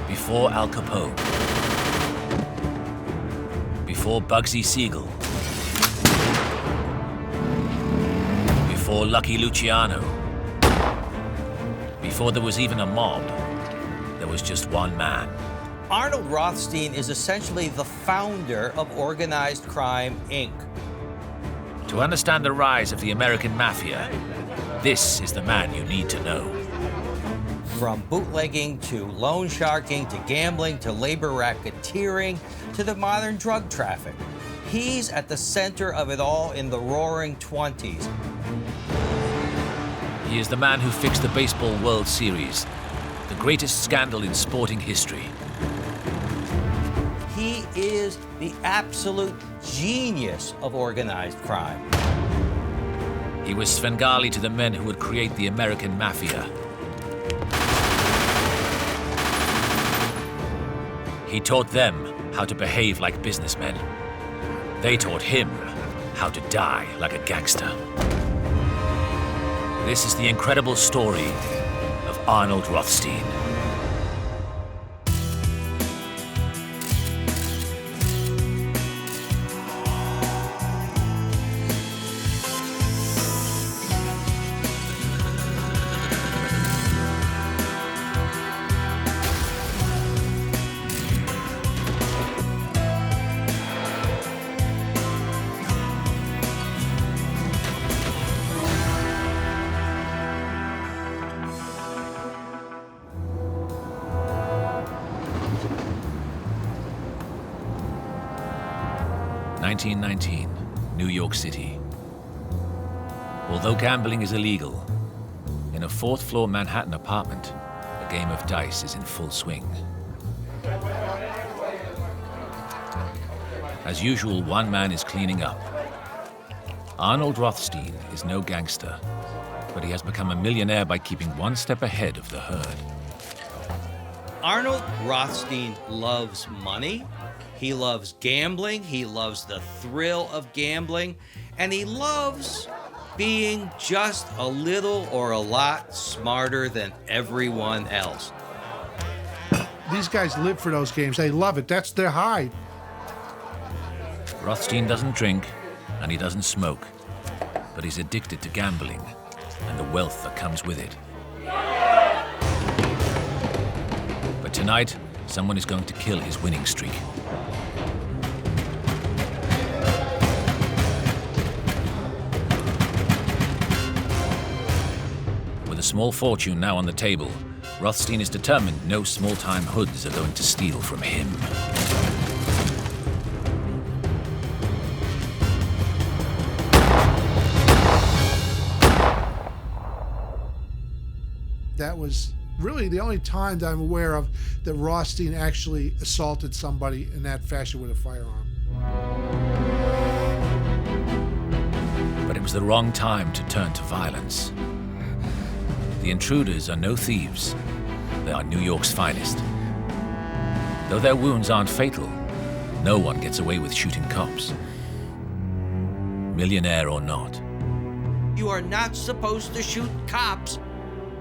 Before Al Capone. Before Bugsy Siegel. Before Lucky Luciano. Before there was even a mob, there was just one man. Arnold Rothstein is essentially the founder of Organized Crime, Inc. To understand the rise of the American Mafia, this is the man you need to know. From bootlegging to loan sharking to gambling to labor racketeering to the modern drug traffic. He's at the center of it all in the roaring 20s. He is the man who fixed the Baseball World Series, the greatest scandal in sporting history. He is the absolute genius of organized crime. He was Svengali to the men who would create the American Mafia. He taught them how to behave like businessmen. They taught him how to die like a gangster. This is the incredible story of Arnold Rothstein. (1919), New York City. Although gambling is illegal, in a fourth-floor Manhattan apartment, a game of dice is in full swing. As usual, one man is cleaning up. Arnold Rothstein is no gangster, but he has become a millionaire by keeping one step ahead of the herd. Arnold Rothstein loves money. He loves gambling, he loves the thrill of gambling, and he loves being just a little or a lot smarter than everyone else. These guys live for those games. They love it. That's their high. Rothstein doesn't drink, and he doesn't smoke, but he's addicted to gambling and the wealth that comes with it. But tonight, someone is going to kill his winning streak. With a small fortune now on the table, Rothstein is determined no small-time hoods are going to steal from him. That was really the only time that I'm aware of that Rothstein actually assaulted somebody in that fashion with a firearm. But it was the wrong time to turn to violence. The intruders are no thieves. They are New York's finest. Though their wounds aren't fatal, no one gets away with shooting cops. Millionaire or not. You are not supposed to shoot cops.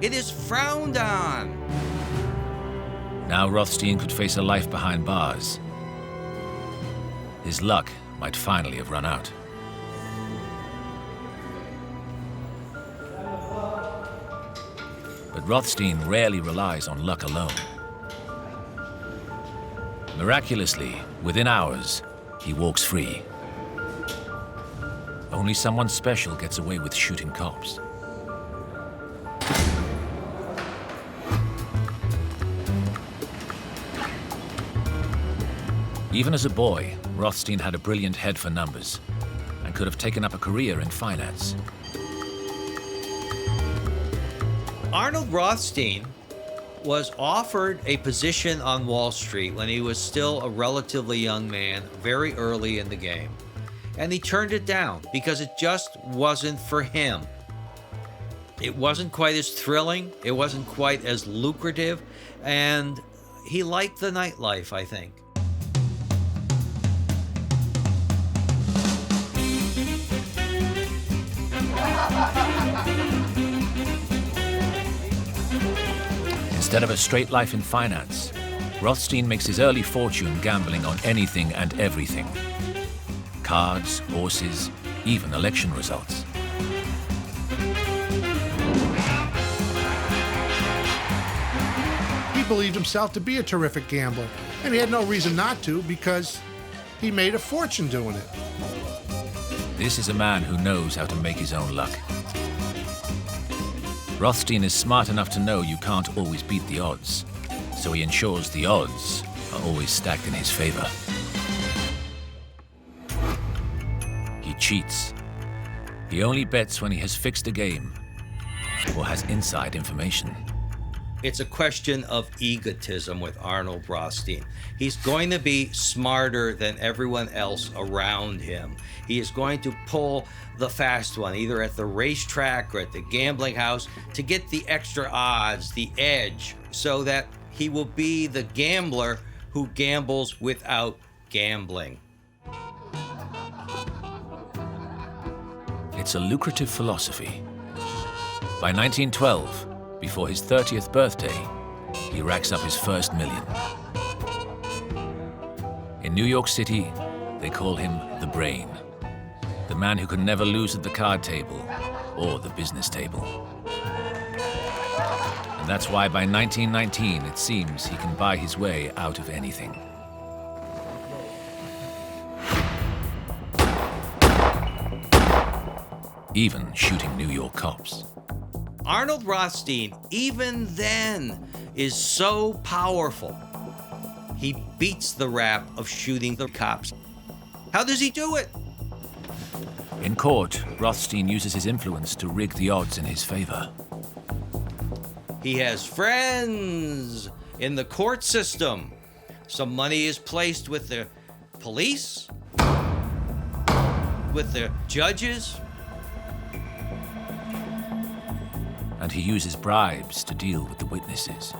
It is frowned on. Now Rothstein could face a life behind bars. His luck might finally have run out. But Rothstein rarely relies on luck alone. Miraculously, within hours, he walks free. Only someone special gets away with shooting cops. Even as a boy, Rothstein had a brilliant head for numbers and could have taken up a career in finance. Arnold Rothstein was offered a position on Wall Street when he was still a relatively young man, very early in the game. And he turned it down because it just wasn't for him. It wasn't quite as thrilling, it wasn't quite as lucrative, and he liked the nightlife, I think. Instead of a straight life in finance, Rothstein makes his early fortune gambling on anything and everything. Cards, horses, even election results. He believed himself to be a terrific gambler, and he had no reason not to because he made a fortune doing it. This is a man who knows how to make his own luck. Rothstein is smart enough to know you can't always beat the odds, so he ensures the odds are always stacked in his favor. He cheats. He only bets when he has fixed a game or has inside information. It's a question of egotism with Arnold Rothstein. He's going to be smarter than everyone else around him. He is going to pull the fast one, either at the racetrack or at the gambling house, to get the extra odds, the edge, so that he will be the gambler who gambles without gambling. It's a lucrative philosophy. By 1912, before his 30th birthday, he racks up his first million. In New York City, they call him the Brain, the man who can never lose at the card table or the business table. And that's why by 1919, it seems he can buy his way out of anything. Even shooting New York cops. Arnold Rothstein, even then, is so powerful. He beats the rap of shooting the cops. How does he do it? In court, Rothstein uses his influence to rig the odds in his favor. He has friends in the court system. Some money is placed with the police, with the judges. And he uses bribes to deal with the witnesses.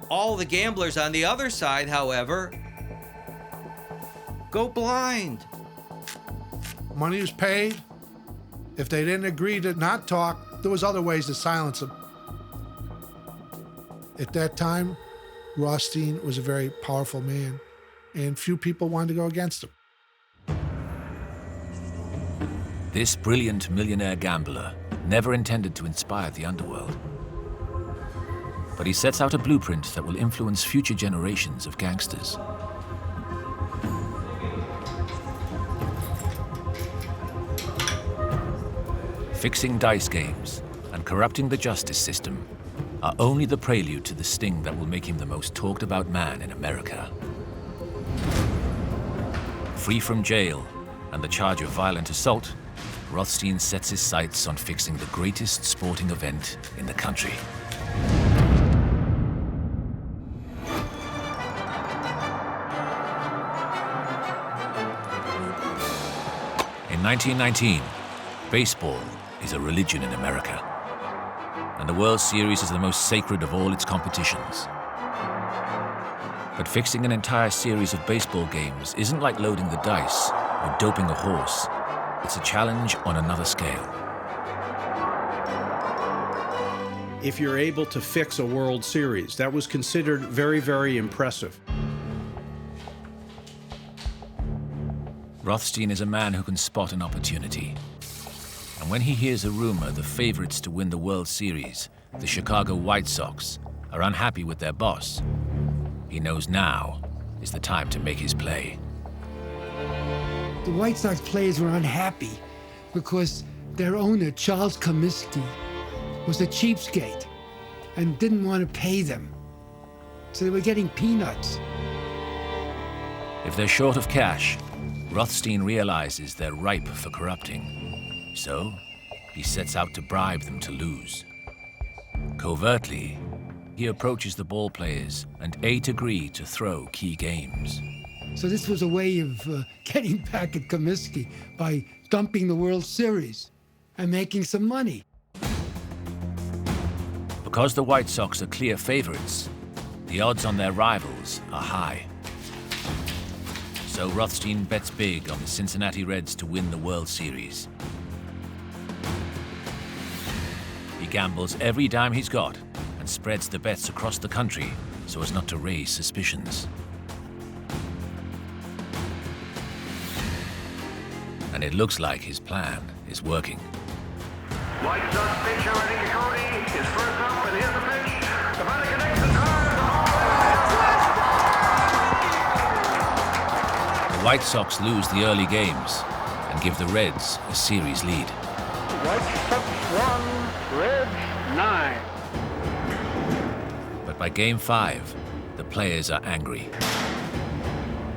All the gamblers on the other side, however, go blind. Money was paid. If they didn't agree to not talk, there was other ways to silence them. At that time, Rothstein was a very powerful man, and few people wanted to go against him. This brilliant millionaire gambler never intended to inspire the underworld. But he sets out a blueprint that will influence future generations of gangsters. Fixing dice games and corrupting the justice system are only the prelude to the sting that will make him the most talked about man in America. Free from jail and the charge of violent assault, Rothstein sets his sights on fixing the greatest sporting event in the country. In 1919, baseball is a religion in America, and the World Series is the most sacred of all its competitions. But fixing an entire series of baseball games isn't like loading the dice or doping a horse. It's a challenge on another scale. If you're able to fix a World Series, that was considered very, very impressive. Rothstein is a man who can spot an opportunity. And when he hears a rumor the favorites to win the World Series, the Chicago White Sox, are unhappy with their boss, he knows now is the time to make his play. The White Sox players were unhappy because their owner, Charles Comiskey, was a cheapskate and didn't want to pay them. So they were getting peanuts. If they're short of cash, Rothstein realizes they're ripe for corrupting. So he sets out to bribe them to lose. Covertly, he approaches the ball players and 8 agree to throw key games. So this was a way of getting back at Comiskey by dumping the World Series and making some money. Because the White Sox are clear favorites, the odds on their rivals are high. So Rothstein bets big on the Cincinnati Reds to win the World Series. He gambles every dime he's got and spreads the bets across the country so as not to raise suspicions. And it looks like his plan is working. White Sox pitcher Eddie Capone is first up, and here's the pitch. Capone connects the The White Sox lose the early games and give the Reds a series lead. White Sox 1, Reds 9. But by Game 5, the players are angry.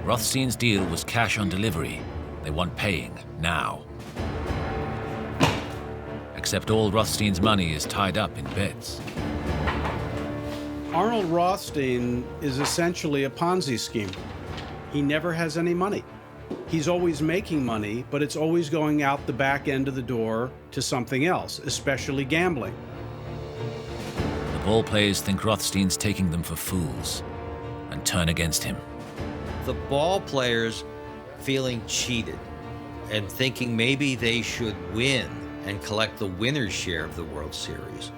Rothstein's deal was cash on delivery. They want paying now. Except all Rothstein's money is tied up in bets. Arnold Rothstein is essentially a Ponzi scheme. He never has any money. He's always making money, but it's always going out the back end of the door to something else, especially gambling. The ball players think Rothstein's taking them for fools and turn against him. The ball players feeling cheated and thinking maybe they should win and collect the winner's share of the World Series,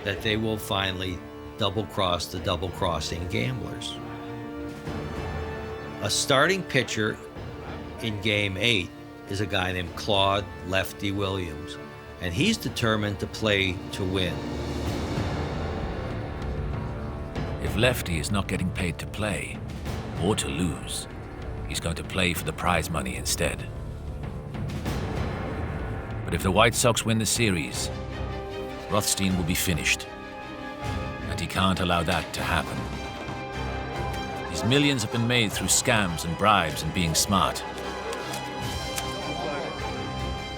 that they will finally double-cross the double-crossing gamblers. A starting pitcher in Game 8 is a guy named Claude Lefty Williams, and he's determined to play to win. If Lefty is not getting paid to play or to lose, he's going to play for the prize money instead. But if the White Sox win the series, Rothstein will be finished, and he can't allow that to happen. His millions have been made through scams and bribes and being smart.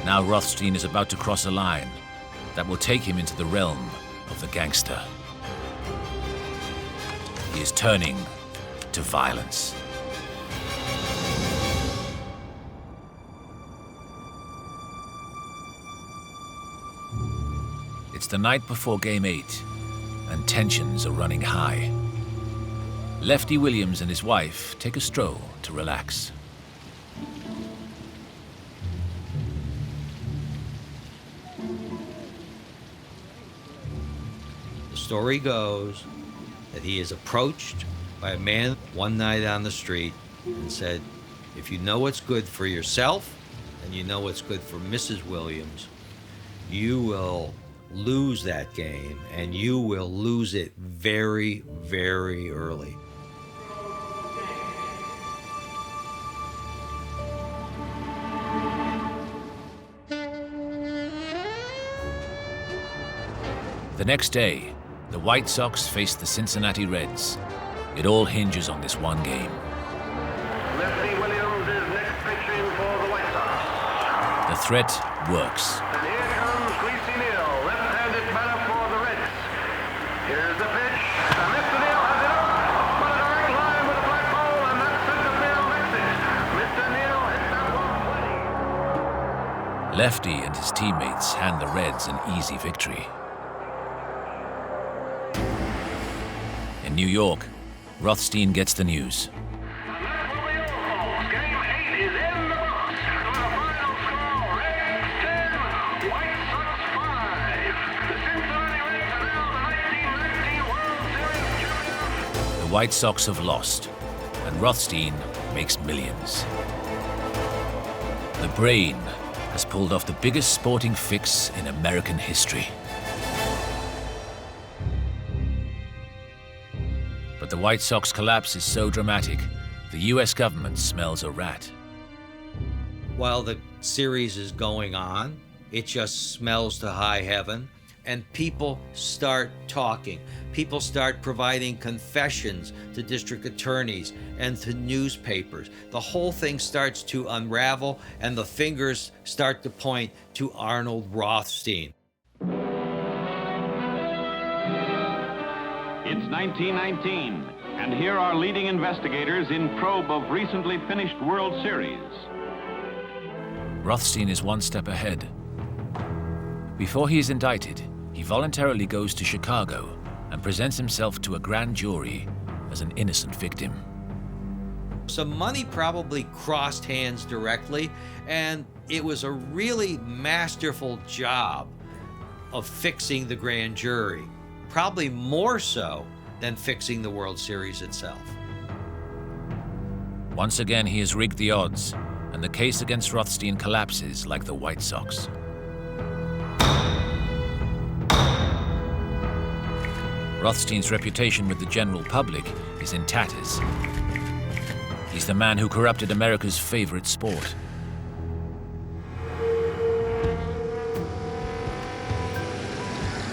Now Rothstein is about to cross a line that will take him into the realm of the gangster. He is turning to violence. It's the night before Game 8, and tensions are running high. Lefty Williams and his wife take a stroll to relax. The story goes that he is approached by a man one night on the street and said, if you know what's good for yourself and you know what's good for Mrs. Williams, you will lose that game, and you will lose it very, very early. The next day, the White Sox face the Cincinnati Reds. It all hinges on this one game. Lefty Williams is next pitching for the White Sox. The threat works. And here comes Greasy Neal, left-handed batter for the Reds. Here's the pitch. And Mr. Neal has it up. But a direct line with a black hole, and that center field makes it. Mr. Neal hits that one 20. Lefty and his teammates hand the Reds an easy victory. In New York, Rothstein gets the news. And that will be all. Game 8 is in the books. With a final score, Reds 10, White Sox 5. The Cincinnati Reds are now the 1919 World Series champions. The White Sox have lost, and Rothstein makes millions. The brain has pulled off the biggest sporting fix in American history. But the White Sox collapse is so dramatic, the US government smells a rat. While the series is going on, it just smells to high heaven, and people start talking. People start providing confessions to district attorneys and to newspapers. The whole thing starts to unravel, and the fingers start to point to Arnold Rothstein. It's 1919, and here are leading investigators in probe of recently finished World Series. Rothstein is one step ahead. Before he is indicted, he voluntarily goes to Chicago and presents himself to a grand jury as an innocent victim. Some money probably crossed hands directly, and it was a really masterful job of fixing the grand jury. Probably more so than fixing the World Series itself. Once again, he has rigged the odds, and the case against Rothstein collapses like the White Sox. Rothstein's reputation with the general public is in tatters. He's the man who corrupted America's favorite sport.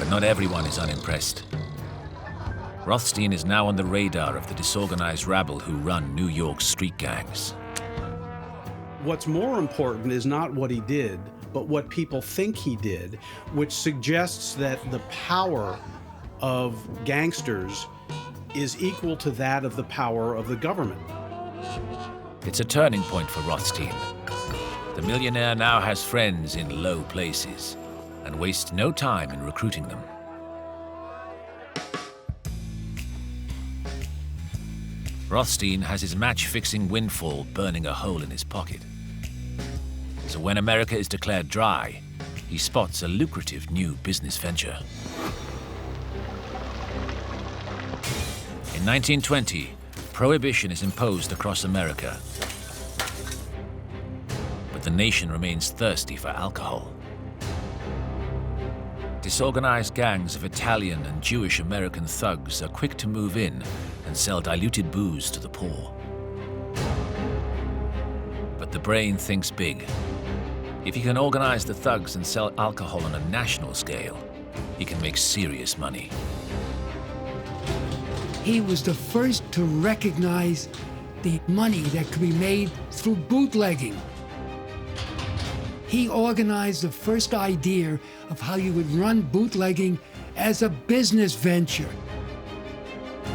But not everyone is unimpressed. Rothstein is now on the radar of the disorganized rabble who run New York's street gangs. What's more important is not what he did, but what people think he did, which suggests that the power of gangsters is equal to that of the power of the government. It's a turning point for Rothstein. The millionaire now has friends in low places and wastes no time in recruiting them. Rothstein has his match-fixing windfall burning a hole in his pocket. So when America is declared dry, he spots a lucrative new business venture. In 1920, Prohibition is imposed across America. But the nation remains thirsty for alcohol. Disorganized gangs of Italian and Jewish American thugs are quick to move in and sell diluted booze to the poor. But the brain thinks big. If he can organize the thugs and sell alcohol on a national scale, he can make serious money. He was the first to recognize the money that could be made through bootlegging. He organized the first idea of how you would run bootlegging as a business venture.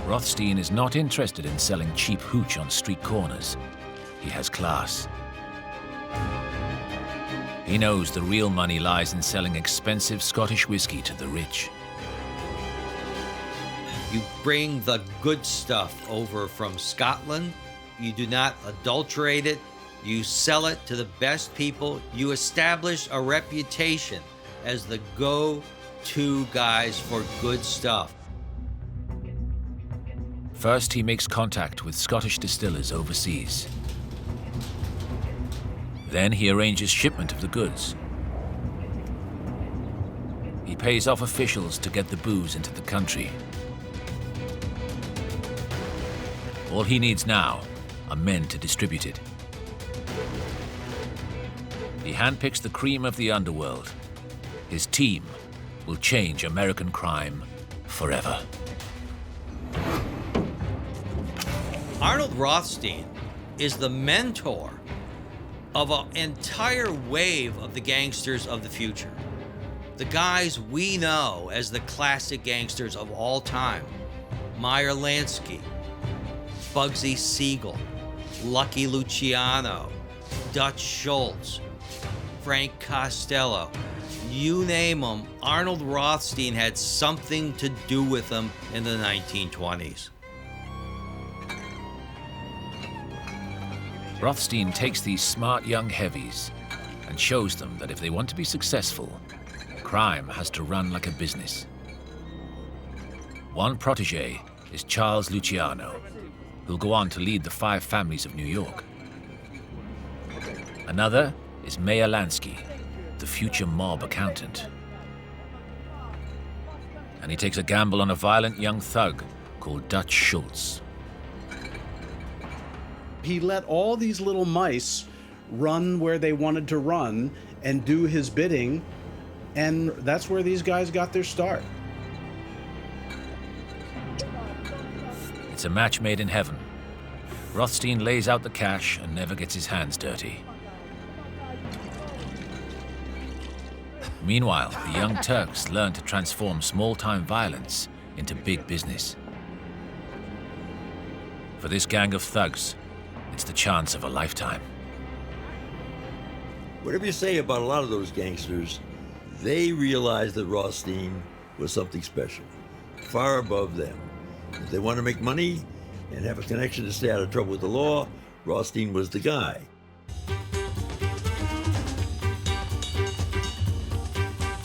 Rothstein is not interested in selling cheap hooch on street corners. He has class. He knows the real money lies in selling expensive Scottish whiskey to the rich. You bring the good stuff over from Scotland. You do not adulterate it. You sell it to the best people. You establish a reputation as the go-to guys for good stuff. First, he makes contact with Scottish distillers overseas. Then he arranges shipment of the goods. He pays off officials to get the booze into the country. All he needs now are men to distribute it. He handpicks the cream of the underworld. His team will change American crime forever. Arnold Rothstein is the mentor of an entire wave of the gangsters of the future. The guys we know as the classic gangsters of all time. Meyer Lansky, Bugsy Siegel, Lucky Luciano, Dutch Schultz, Frank Costello. You name them, Arnold Rothstein had something to do with them in the 1920s. Rothstein takes these smart young heavies and shows them that if they want to be successful, crime has to run like a business. One protege is Charles Luciano, who'll go on to lead the 5 families of New York. Another is Meyer Lansky, the future mob accountant. And he takes a gamble on a violent young thug called Dutch Schultz. He let all these little mice run where they wanted to run and do his bidding, and that's where these guys got their start. It's a match made in heaven. Rothstein lays out the cash and never gets his hands dirty. Meanwhile, the Young Turks learn to transform small-time violence into big business. For this gang of thugs, it's the chance of a lifetime. Whatever you say about a lot of those gangsters, they realized that Rothstein was something special, far above them. If they want to make money and have a connection to stay out of trouble with the law, Rothstein was the guy.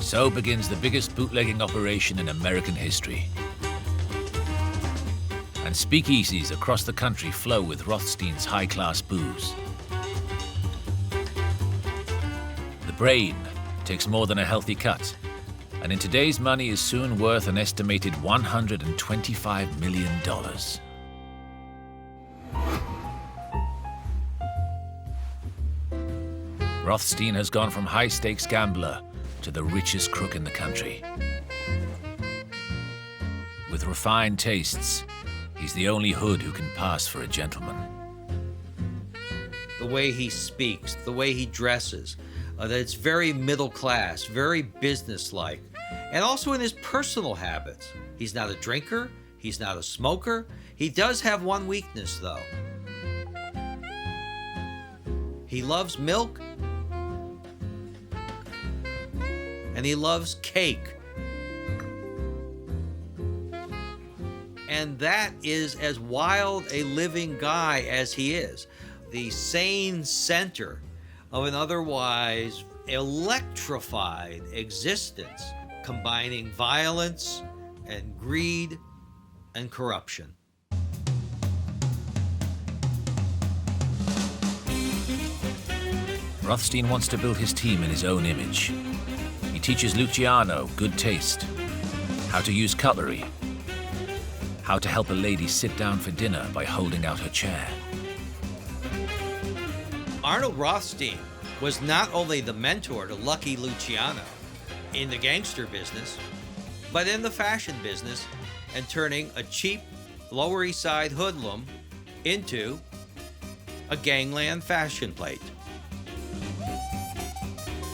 So begins the biggest bootlegging operation in American history. and speakeasies across the country flow with Rothstein's high-class booze. The brain takes more than a healthy cut, and in today's money is soon worth an estimated $125 million. Rothstein has gone from high-stakes gambler to the richest crook in the country. With refined tastes, he's the only hood who can pass for a gentleman. The way he speaks, the way he dresses, that it's very middle class, very businesslike, and also in his personal habits. He's not a drinker, he's not a smoker. He does have one weakness, though. He loves milk, and he loves cake. And that is as wild a living guy as he is. The sane center of an otherwise electrified existence, combining violence and greed and corruption. Rothstein wants to build his team in his own image. He teaches Luciano good taste, how to use cutlery, how to help a lady sit down for dinner by holding out her chair. Arnold Rothstein was not only the mentor to Lucky Luciano in the gangster business, but in the fashion business, and turning a cheap Lower East Side hoodlum into a gangland fashion plate.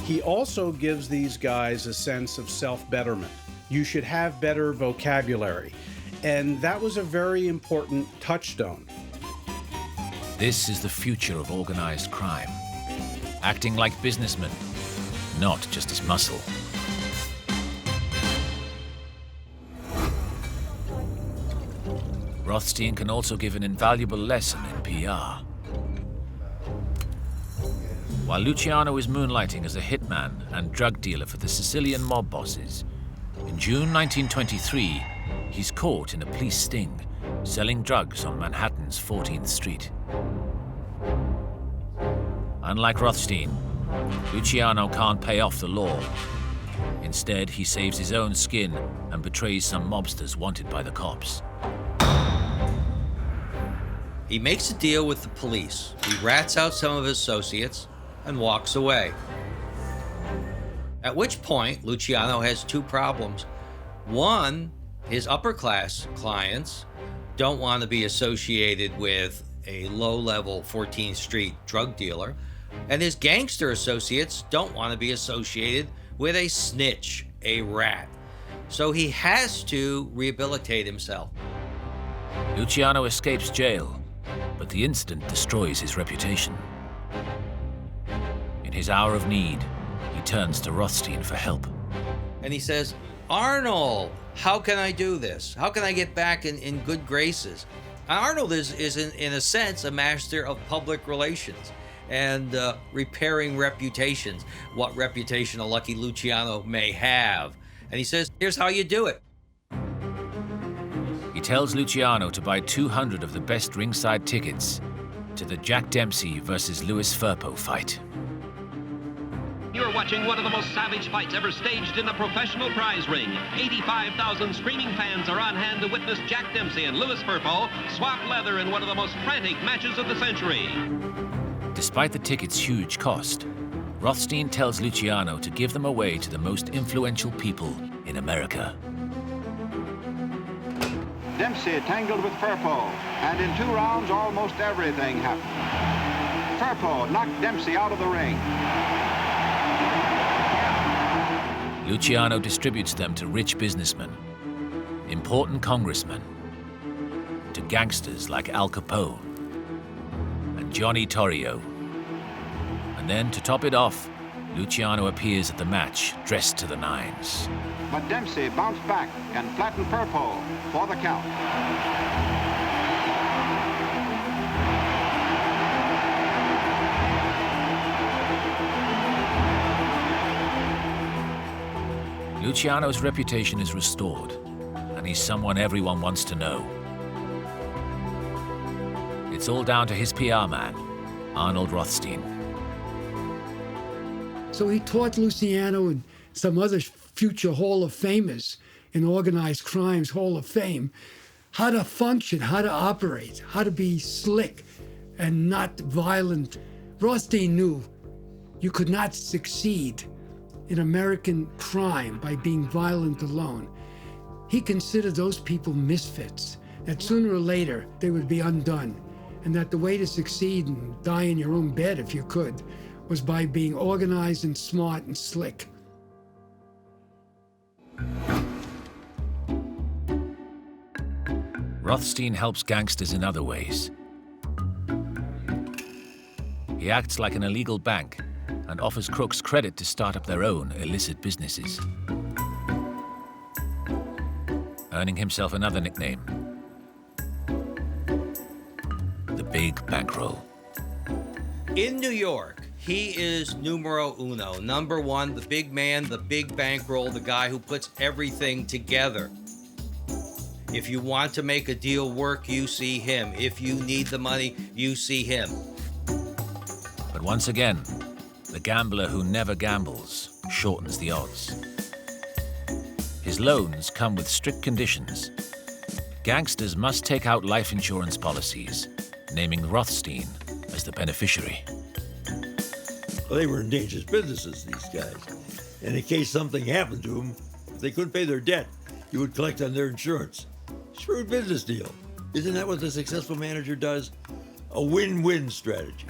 He also gives these guys a sense of self-betterment. You should have better vocabulary. And that was a very important touchstone. This is the future of organized crime. Acting like businessmen, not just as muscle. Rothstein can also give an invaluable lesson in PR. While Luciano is moonlighting as a hitman and drug dealer for the Sicilian mob bosses, in June 1923, he's caught in a police sting, selling drugs on Manhattan's 14th Street. Unlike Rothstein, Luciano can't pay off the law. Instead, he saves his own skin and betrays some mobsters wanted by the cops. He makes a deal with the police. He rats out some of his associates and walks away. At which point, Luciano has two problems. One, his upper-class clients don't want to be associated with a low-level 14th Street drug dealer, and his gangster associates don't want to be associated with a snitch, a rat. So he has to rehabilitate himself. Luciano escapes jail, but the incident destroys his reputation. In his hour of need, he turns to Rothstein for help. And he says, Arnold, how can I do this? How can I get back in good graces? Arnold is in a sense, a master of public relations and repairing reputations, what reputation a Lucky Luciano may have. And he says, here's how you do it. He tells Luciano to buy 200 of the best ringside tickets to the Jack Dempsey versus Louis Firpo fight. You're watching one of the most savage fights ever staged in the professional prize ring. 85,000 screaming fans are on hand to witness Jack Dempsey and Louis Firpo swap leather in one of the most frantic matches of the century. Despite the tickets' huge cost, Rothstein tells Luciano to give them away to the most influential people in America. Dempsey tangled with Firpo, and in 2 rounds almost everything happened. Firpo knocked Dempsey out of the ring. Luciano distributes them to rich businessmen, important congressmen, to gangsters like Al Capone and Johnny Torrio. And then, to top it off, Luciano appears at the match, dressed to the nines. But Dempsey bounced back and flattened Firpo for the count. Luciano's reputation is restored, and he's someone everyone wants to know. it's all down to his PR man, Arnold Rothstein. So he taught Luciano and some other future Hall of Famers in Organized Crimes Hall of Fame how to function, how to operate, how to be slick and not violent. Rothstein knew you could not succeed in American crime by being violent alone. He considered those people misfits, that sooner or later they would be undone, and that the way to succeed and die in your own bed, if you could, was by being organized and smart and slick. Rothstein helps gangsters in other ways. He acts like an illegal bank and offers crooks credit to start up their own illicit businesses, earning himself another nickname, the Big Bankroll. In New York, he is numero uno, number one, the big man, the big bankroll, the guy who puts everything together. If you want to make a deal work, you see him. If you need the money, you see him. But once again, the gambler who never gambles shortens the odds. His loans come with strict conditions. Gangsters must take out life insurance policies, naming Rothstein as the beneficiary. Well, they were in dangerous businesses, these guys. And in case something happened to them, if they couldn't pay their debt, you would collect on their insurance. Shrewd business deal. Isn't that what the successful manager does? A win-win strategy.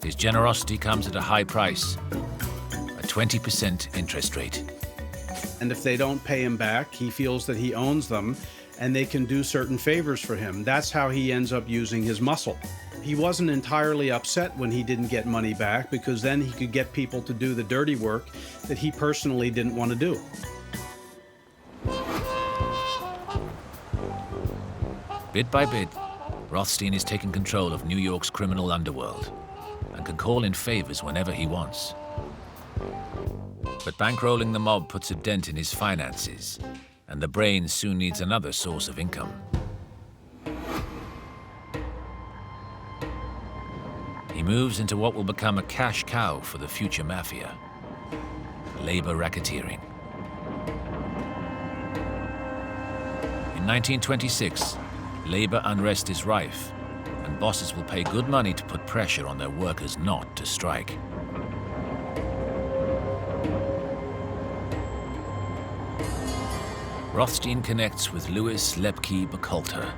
His generosity comes at a high price, a 20% interest rate. And if they don't pay him back, he feels that he owns them and they can do certain favors for him. That's how he ends up using his muscle. He wasn't entirely upset when he didn't get money back, because then he could get people to do the dirty work that he personally didn't want to do. Bit by bit, Rothstein is taking control of New York's criminal underworld and can call in favors whenever he wants. But bankrolling the mob puts a dent in his finances, and the brain soon needs another source of income. He moves into what will become a cash cow for the future mafia, labor racketeering. In 1926, labor unrest is rife, and bosses will pay good money to put pressure on their workers not to strike. Rothstein connects with Louis Lepke Bacallter,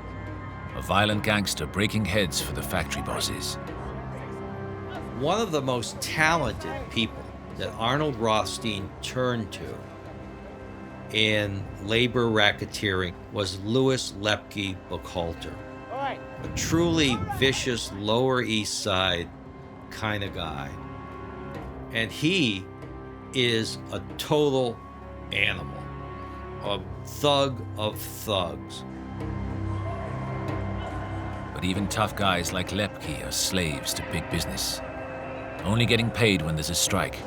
a violent gangster breaking heads for the factory bosses. One of the most talented people that Arnold Rothstein turned to in labor racketeering was Louis Lepke Bacallter. A truly vicious Lower East Side kind of guy. And he is a total animal, a thug of thugs. But even tough guys like Lepke are slaves to big business, only getting paid when there's a strike.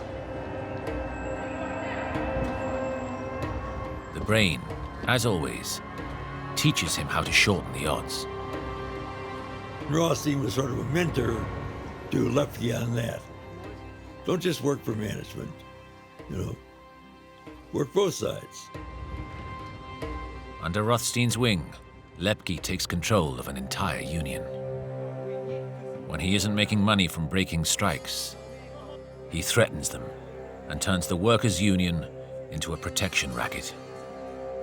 The brain, as always, teaches him how to shorten the odds. Rothstein was sort of a mentor to Lepke on that. Don't just work for management, work both sides. Under Rothstein's wing, Lepke takes control of an entire union. When he isn't making money from breaking strikes, he threatens them and turns the workers' union into a protection racket.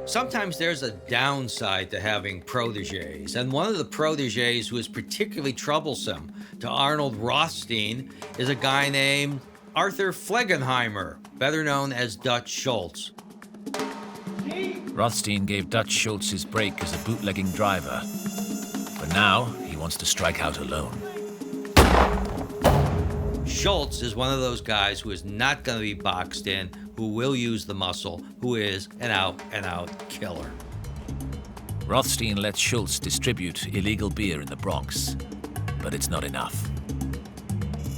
Sometimes there's a downside to having proteges, and one of the proteges who is particularly troublesome to Arnold Rothstein is a guy named Arthur Flegenheimer, better known as Dutch Schultz. Rothstein gave Dutch Schultz his break as a bootlegging driver, but now he wants to strike out alone. Schultz is one of those guys who is not going to be boxed in, who will use the muscle, who is an out-and-out killer. Rothstein lets Schultz distribute illegal beer in the Bronx, but it's not enough.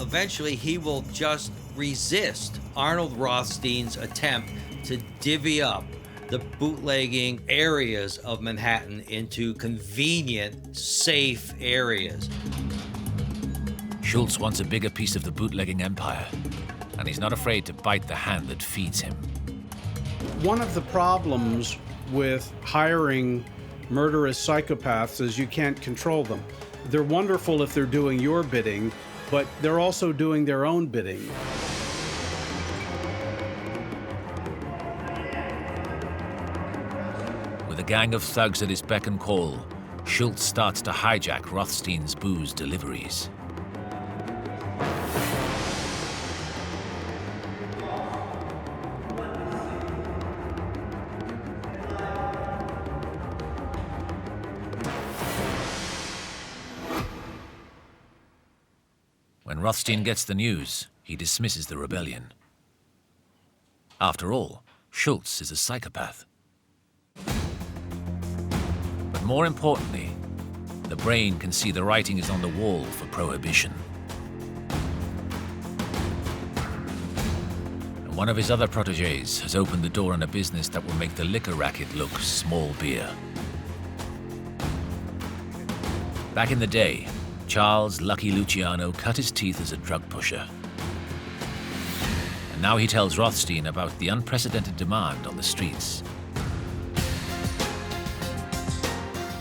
Eventually, he will just resist Arnold Rothstein's attempt to divvy up the bootlegging areas of Manhattan into convenient, safe areas. Schultz wants a bigger piece of the bootlegging empire, and he's not afraid to bite the hand that feeds him. One of the problems with hiring murderous psychopaths is you can't control them. They're wonderful if they're doing your bidding, but they're also doing their own bidding. With a gang of thugs at his beck and call, Schultz starts to hijack Rothstein's booze deliveries. When Rothstein gets the news, he dismisses the rebellion. After all, Schultz is a psychopath. But more importantly, the brain can see the writing is on the wall for Prohibition. And one of his other protégés has opened the door on a business that will make the liquor racket look small beer. Back in the day, Charles Lucky Luciano cut his teeth as a drug pusher. And now he tells Rothstein about the unprecedented demand on the streets.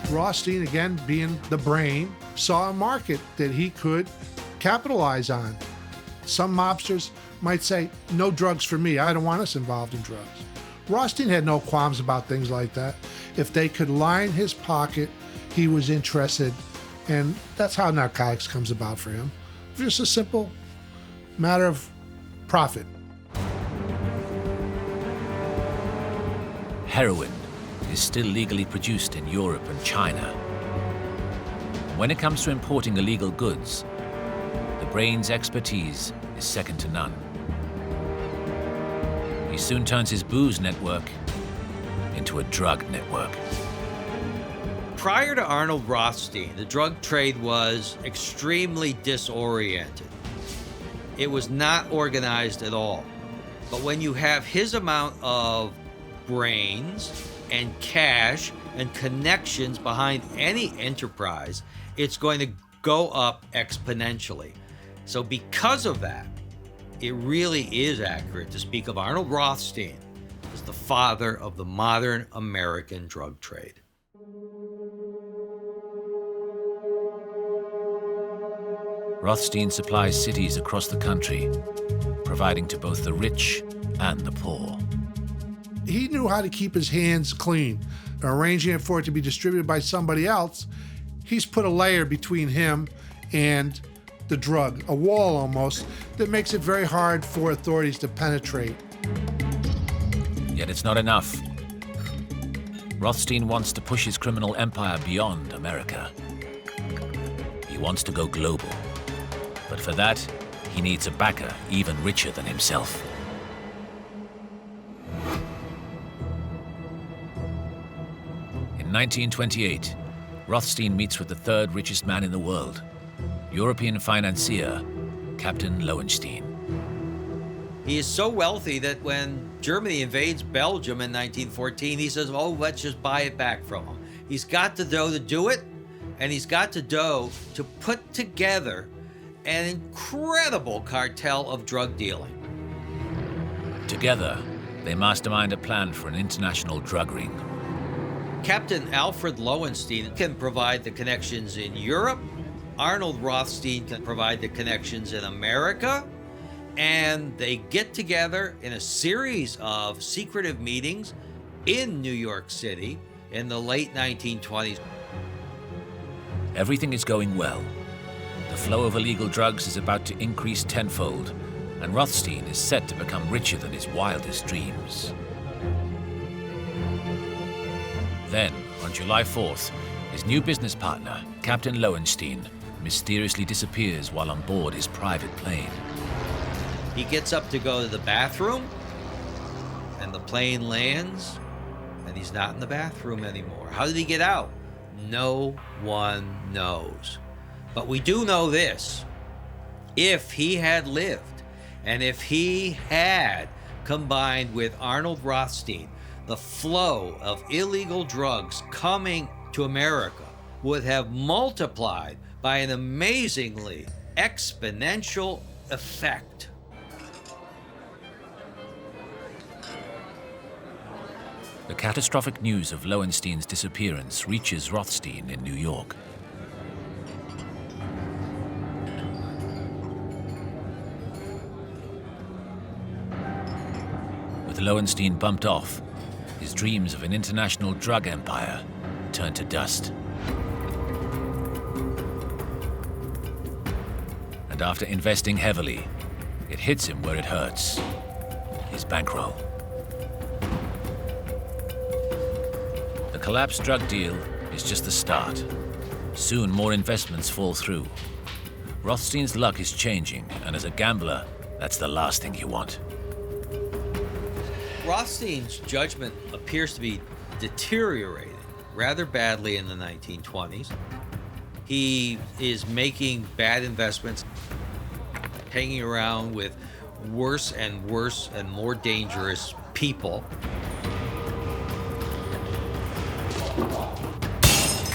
Rothstein, again being the brain, saw a market that he could capitalize on. Some mobsters might say, no drugs for me, I don't want us involved in drugs. Rothstein had no qualms about things like that. If they could line his pocket, he was interested. And that's how narcotics comes about for him. Just a simple matter of profit. Heroin is still legally produced in Europe and China. When it comes to importing illegal goods, the brain's expertise is second to none. He soon turns his booze network into a drug network. Prior to Arnold Rothstein, the drug trade was extremely disoriented. It was not organized at all. But when you have his amount of brains and cash and connections behind any enterprise, it's going to go up exponentially. So because of that, it really is accurate to speak of Arnold Rothstein as the father of the modern American drug trade. Rothstein supplies cities across the country, providing to both the rich and the poor. He knew how to keep his hands clean. Arranging it for it to be distributed by somebody else, he's put a layer between him and the drug, a wall almost, that makes it very hard for authorities to penetrate. Yet it's not enough. Rothstein wants to push his criminal empire beyond America. He wants to go global. But for that, he needs a backer even richer than himself. In 1928, Rothstein meets with the third richest man in the world, European financier Captain Lowenstein. He is so wealthy that when Germany invades Belgium in 1914, he says, oh, let's just buy it back from him. He's got the dough to do it, and he's got the dough to put together an incredible cartel of drug dealing. Together, they mastermind a plan for an international drug ring. Captain Alfred Lowenstein can provide the connections in Europe. Arnold Rothstein can provide the connections in America. And they get together in a series of secretive meetings in New York City in the late 1920s. Everything is going well. The flow of illegal drugs is about to increase tenfold, and Rothstein is set to become richer than his wildest dreams. Then, on July 4th, his new business partner, Captain Lowenstein, mysteriously disappears while on board his private plane. He gets up to go to the bathroom, and the plane lands, and he's not in the bathroom anymore. How did he get out? No one knows. But we do know this. If he had lived, and if he had combined with Arnold Rothstein, the flow of illegal drugs coming to America would have multiplied by an amazingly exponential effect. The catastrophic news of Lowenstein's disappearance reaches Rothstein in New York. With Lowenstein bumped off, his dreams of an international drug empire turn to dust. And after investing heavily, it hits him where it hurts, his bankroll. The collapsed drug deal is just the start. Soon more investments fall through. Rothstein's luck is changing, and as a gambler, that's the last thing you want. Rothstein's judgment appears to be deteriorating rather badly in the 1920s. He is making bad investments, hanging around with worse and more dangerous people.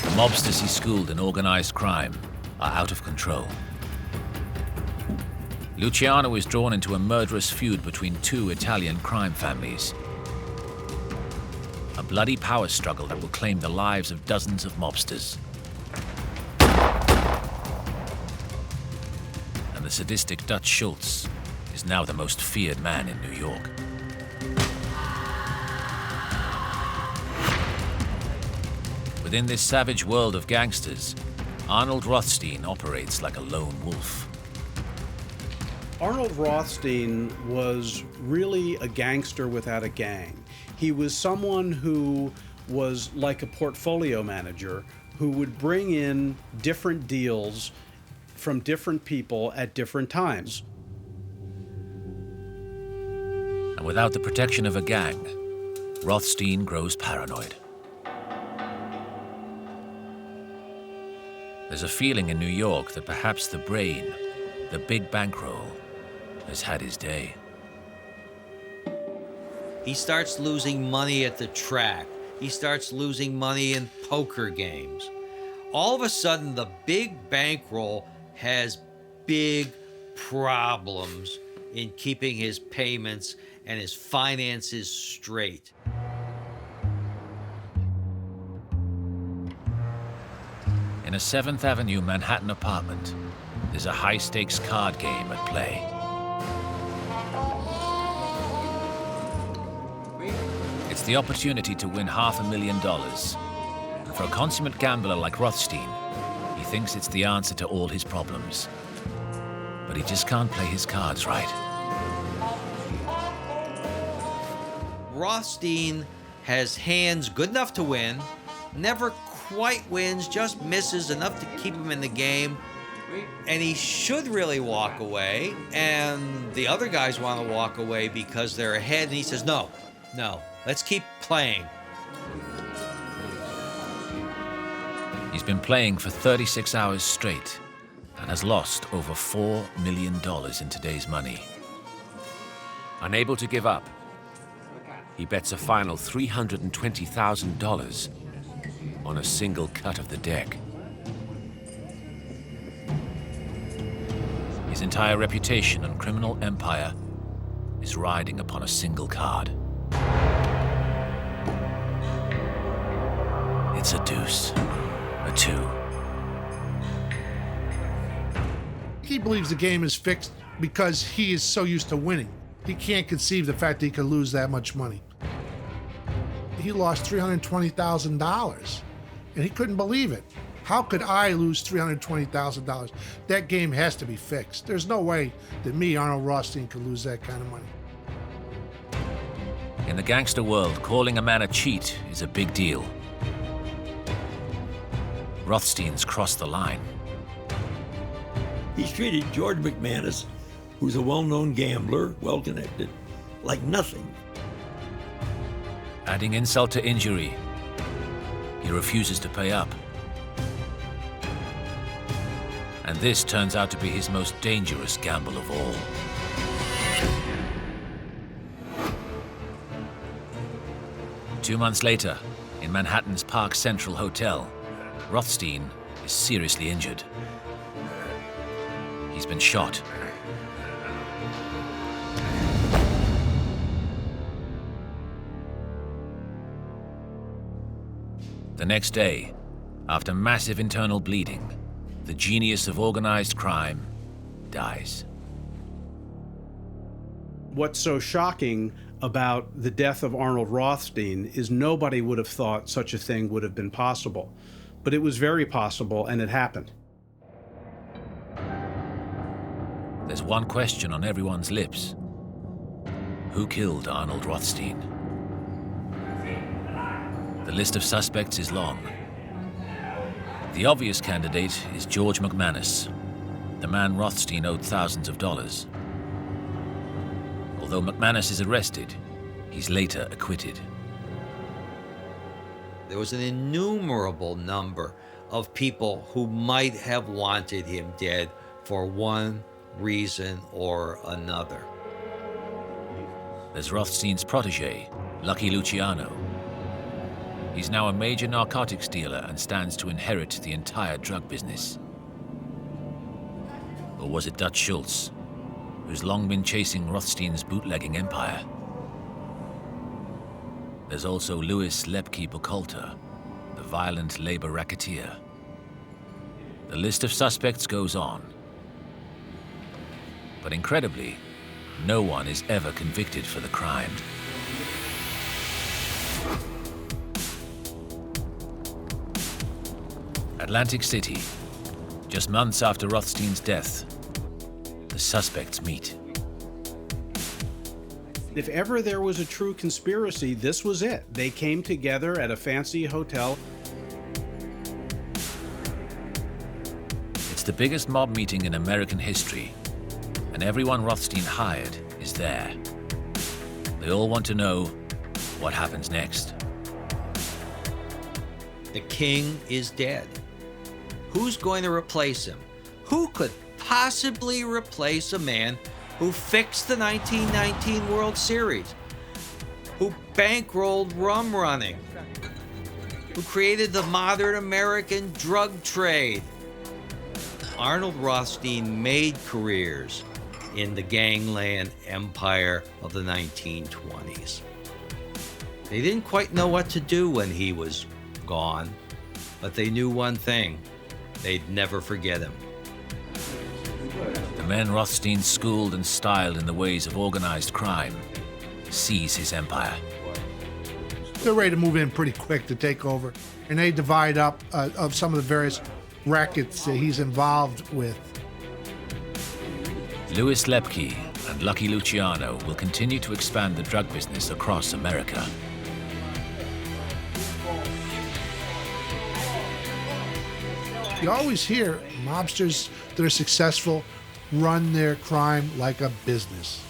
The mobsters he schooled in organized crime are out of control. Luciano is drawn into a murderous feud between two Italian crime families. A bloody power struggle that will claim the lives of dozens of mobsters. And the sadistic Dutch Schultz is now the most feared man in New York. Within this savage world of gangsters, Arnold Rothstein operates like a lone wolf. Arnold Rothstein was really a gangster without a gang. He was someone who was like a portfolio manager who would bring in different deals from different people at different times. And without the protection of a gang, Rothstein grows paranoid. There's a feeling in New York that perhaps the brain, the big bankroll, has had his day. He starts losing money at the track. He starts losing money in poker games. All of a sudden, the big bankroll has big problems in keeping his payments and his finances straight. In a 7th Avenue Manhattan apartment, there's a high-stakes card game at play. It's the opportunity to win $500,000. And for a consummate gambler like Rothstein, he thinks it's the answer to all his problems. But he just can't play his cards right. Rothstein has hands good enough to win, never quite wins, just misses enough to keep him in the game. And he should really walk away, and the other guys want to walk away because they're ahead, and he says, no, let's keep playing. He's been playing for 36 hours straight and has lost over $4 million in today's money. Unable to give up, he bets a final $320,000 on a single cut of the deck. His entire reputation and criminal empire is riding upon a single card. It's a deuce, a two. He believes the game is fixed because he is so used to winning. He can't conceive the fact that he could lose that much money. He lost $320,000, and he couldn't believe it. How could I lose $320,000? That game has to be fixed. There's no way that me, Arnold Rothstein, could lose that kind of money. In the gangster world, calling a man a cheat is a big deal. Rothstein's crossed the line. He's treated George McManus, who's a well-known gambler, well-connected, like nothing. Adding insult to injury, he refuses to pay up. And this turns out to be his most dangerous gamble of all. 2 months later, in Manhattan's Park Central Hotel, Rothstein is seriously injured. He's been shot. The next day, after massive internal bleeding, the genius of organized crime dies. What's so shocking about the death of Arnold Rothstein is nobody would have thought such a thing would have been possible. But it was very possible, and it happened. There's one question on everyone's lips. Who killed Arnold Rothstein? The list of suspects is long. The obvious candidate is George McManus, the man Rothstein owed thousands of dollars. Although McManus is arrested, he's later acquitted. There was an innumerable number of people who might have wanted him dead for one reason or another. There's Rothstein's protege, Lucky Luciano. He's now a major narcotics dealer and stands to inherit the entire drug business. Or was it Dutch Schultz, who's long been chasing Rothstein's bootlegging empire? There's also Louis Lepke Buchalter, the violent labor racketeer. The list of suspects goes on. But incredibly, no one is ever convicted for the crime. Atlantic City, just months after Rothstein's death, the suspects meet. If ever there was a true conspiracy, this was it. They came together at a fancy hotel. It's the biggest mob meeting in American history, and everyone Rothstein hired is there. They all want to know what happens next. The king is dead. Who's going to replace him? Who could possibly replace a man who fixed the 1919 World Series, who bankrolled rum running, who created the modern American drug trade? Arnold Rothstein made careers in the gangland empire of the 1920s. They didn't quite know what to do when he was gone, but they knew one thing: they'd never forget him. The men Rothstein schooled and styled in the ways of organized crime seize his empire. They're ready to move in pretty quick to take over, and they divide up of some of the various rackets that he's involved with. Louis Lepke and Lucky Luciano will continue to expand the drug business across America. You always hear mobsters that are successful run their crime like a business.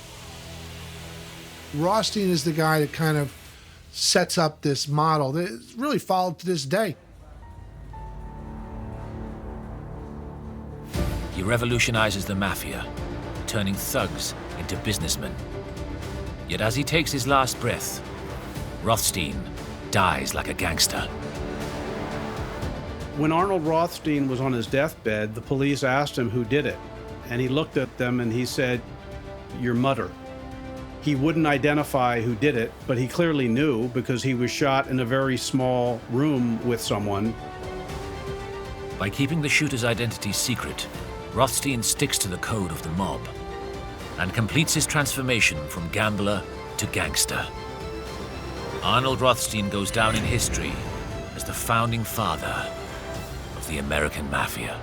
Rothstein is the guy that kind of sets up this model that is really followed to this day. He revolutionizes the mafia, turning thugs into businessmen. Yet as he takes his last breath, Rothstein dies like a gangster. When Arnold Rothstein was on his deathbed, the police asked him who did it. And he looked at them and he said, "Your mother." He wouldn't identify who did it, but he clearly knew because he was shot in a very small room with someone. By keeping the shooter's identity secret, Rothstein sticks to the code of the mob and completes his transformation from gambler to gangster. Arnold Rothstein goes down in history as the founding father of the American Mafia.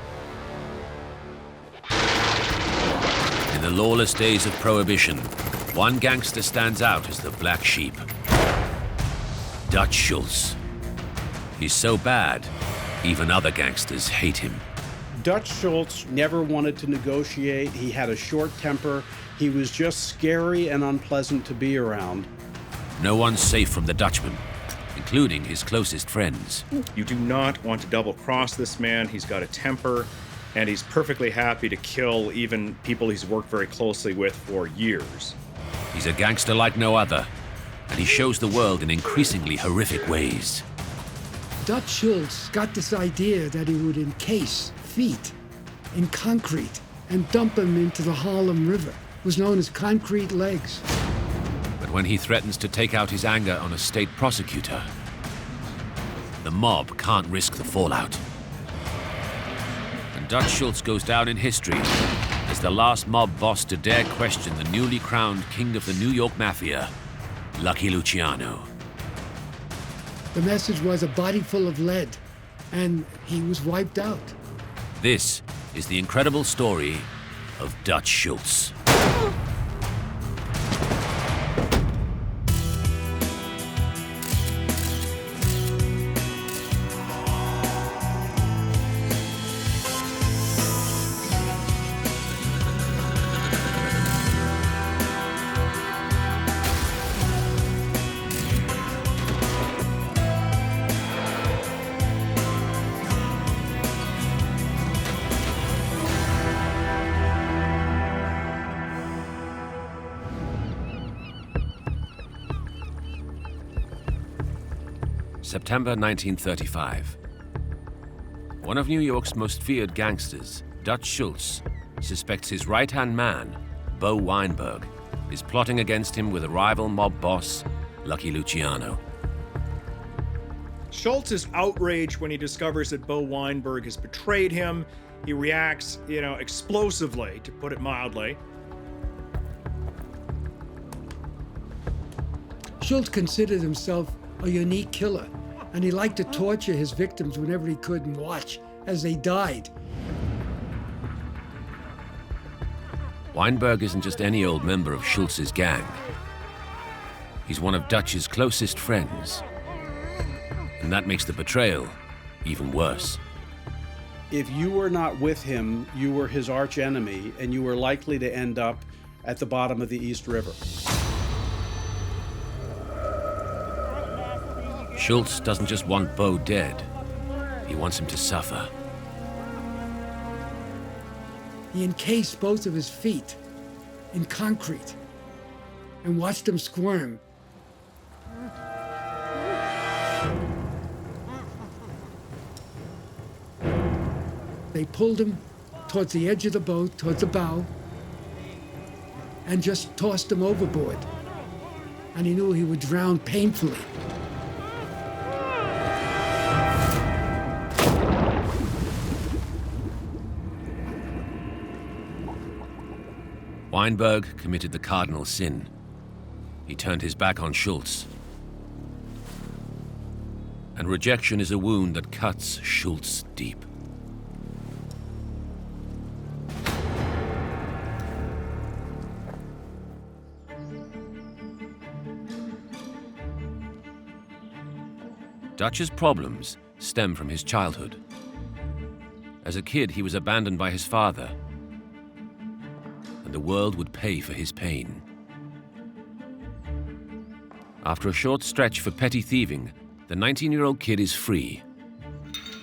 In the lawless days of Prohibition, one gangster stands out as the black sheep. Dutch Schultz. He's so bad, even other gangsters hate him. Dutch Schultz never wanted to negotiate. He had a short temper. He was just scary and unpleasant to be around. No one's safe from the Dutchman, including his closest friends. You do not want to double-cross this man. He's got a temper, and he's perfectly happy to kill even people he's worked very closely with for years. He's a gangster like no other, and he shows the world in increasingly horrific ways. Dutch Schultz got this idea that he would encase feet in concrete and dump them into the Harlem River. It was known as concrete legs. But when he threatens to take out his anger on a state prosecutor, the mob can't risk the fallout. And Dutch Schultz goes down in history as the last mob boss to dare question the newly crowned king of the New York Mafia, Lucky Luciano. The message was a body full of lead, and he was wiped out. This is the incredible story of Dutch Schultz. September 1935. One of New York's most feared gangsters, Dutch Schultz, suspects his right-hand man, Bo Weinberg, is plotting against him with a rival mob boss, Lucky Luciano. Schultz is outraged when he discovers that Bo Weinberg has betrayed him. He reacts, explosively, to put it mildly. Schultz considered himself a unique killer, and he liked to torture his victims whenever he could and watch as they died. Weinberg isn't just any old member of Schultz's gang. He's one of Dutch's closest friends. And that makes the betrayal even worse. If you were not with him, you were his arch enemy, and you were likely to end up at the bottom of the East River. Schultz doesn't just want Bo dead. He wants him to suffer. He encased both of his feet in concrete and watched them squirm. They pulled him towards the edge of the boat, towards the bow, and just tossed him overboard. And he knew he would drown painfully. Weinberg committed the cardinal sin. He turned his back on Schultz. And rejection is a wound that cuts Schultz deep. Dutch's problems stem from his childhood. As a kid, he was abandoned by his father, and the world would pay for his pain. After a short stretch for petty thieving, the 19-year-old kid is free,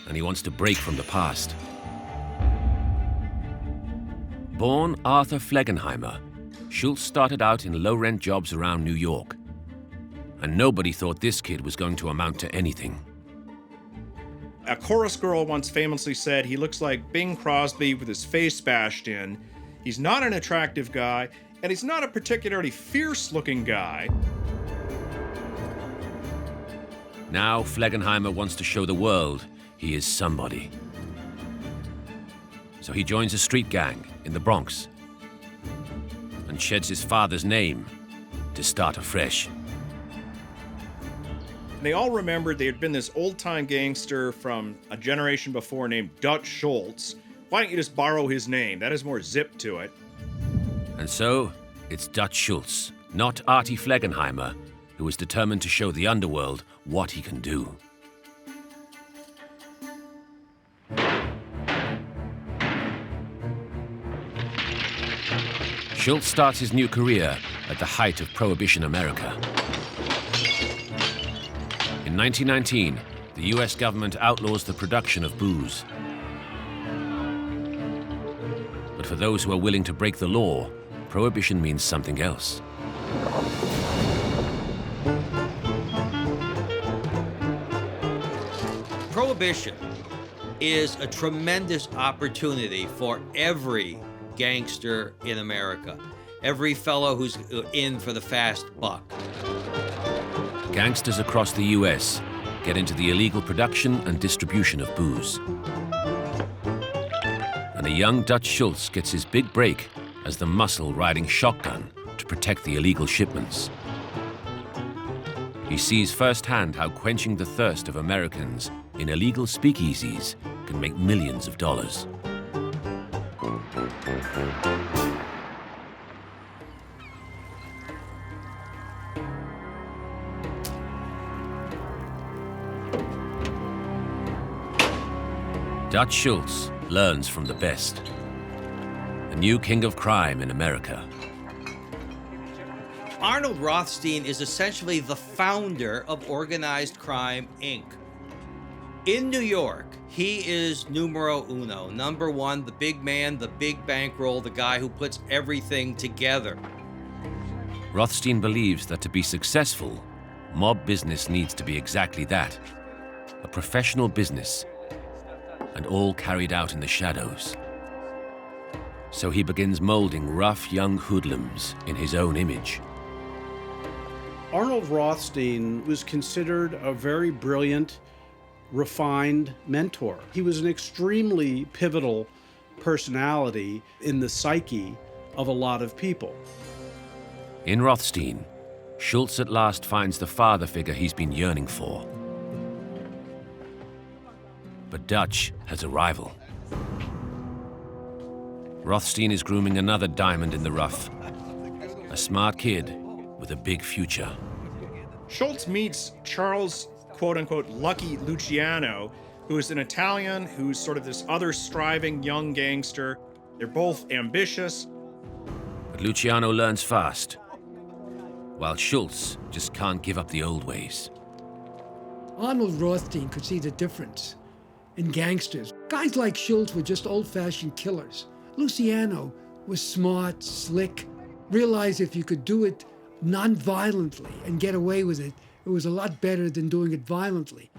and he wants to break from the past. Born Arthur Flegenheimer, Schultz started out in low-rent jobs around New York, and nobody thought this kid was going to amount to anything. A chorus girl once famously said he looks like Bing Crosby with his face bashed in. He's not an attractive guy, and he's not a particularly fierce-looking guy. Now Flegenheimer wants to show the world he is somebody. So he joins a street gang in the Bronx and sheds his father's name to start afresh. They all remembered there had been this old-time gangster from a generation before named Dutch Schultz. Why don't you just borrow his name? That has more zip to it. And so, it's Dutch Schultz, not Artie Flegenheimer, who is determined to show the underworld what he can do. Schultz starts his new career at the height of Prohibition America. In 1919, the US government outlaws the production of booze. But for those who are willing to break the law, prohibition means something else. Prohibition is a tremendous opportunity for every gangster in America, every fellow who's in for the fast buck. Gangsters across the US get into the illegal production and distribution of booze. And a young Dutch Schultz gets his big break as the muscle riding shotgun to protect the illegal shipments. He sees firsthand how quenching the thirst of Americans in illegal speakeasies can make millions of dollars. Dutch Schultz learns from the best. A new king of crime in America. Arnold Rothstein is essentially the founder of Organized Crime, Inc. In New York, he is numero uno, number one, the big man, the big bankroll, the guy who puts everything together. Rothstein believes that to be successful, mob business needs to be exactly that, a professional business, and all carried out in the shadows. So he begins molding rough young hoodlums in his own image. Arnold Rothstein was considered a very brilliant, refined mentor. He was an extremely pivotal personality in the psyche of a lot of people. In Rothstein, Schultz at last finds the father figure he's been yearning for. But Dutch has a rival. Rothstein is grooming another diamond in the rough, a smart kid with a big future. Schultz meets Charles, quote-unquote, Lucky Luciano, who is an Italian who's sort of this other striving young gangster. They're both ambitious. But Luciano learns fast, while Schultz just can't give up the old ways. Arnold Rothstein could see the difference in gangsters. Guys like Schultz were just old-fashioned killers. Luciano was smart, slick, realized if you could do it non-violently and get away with it, it was a lot better than doing it violently.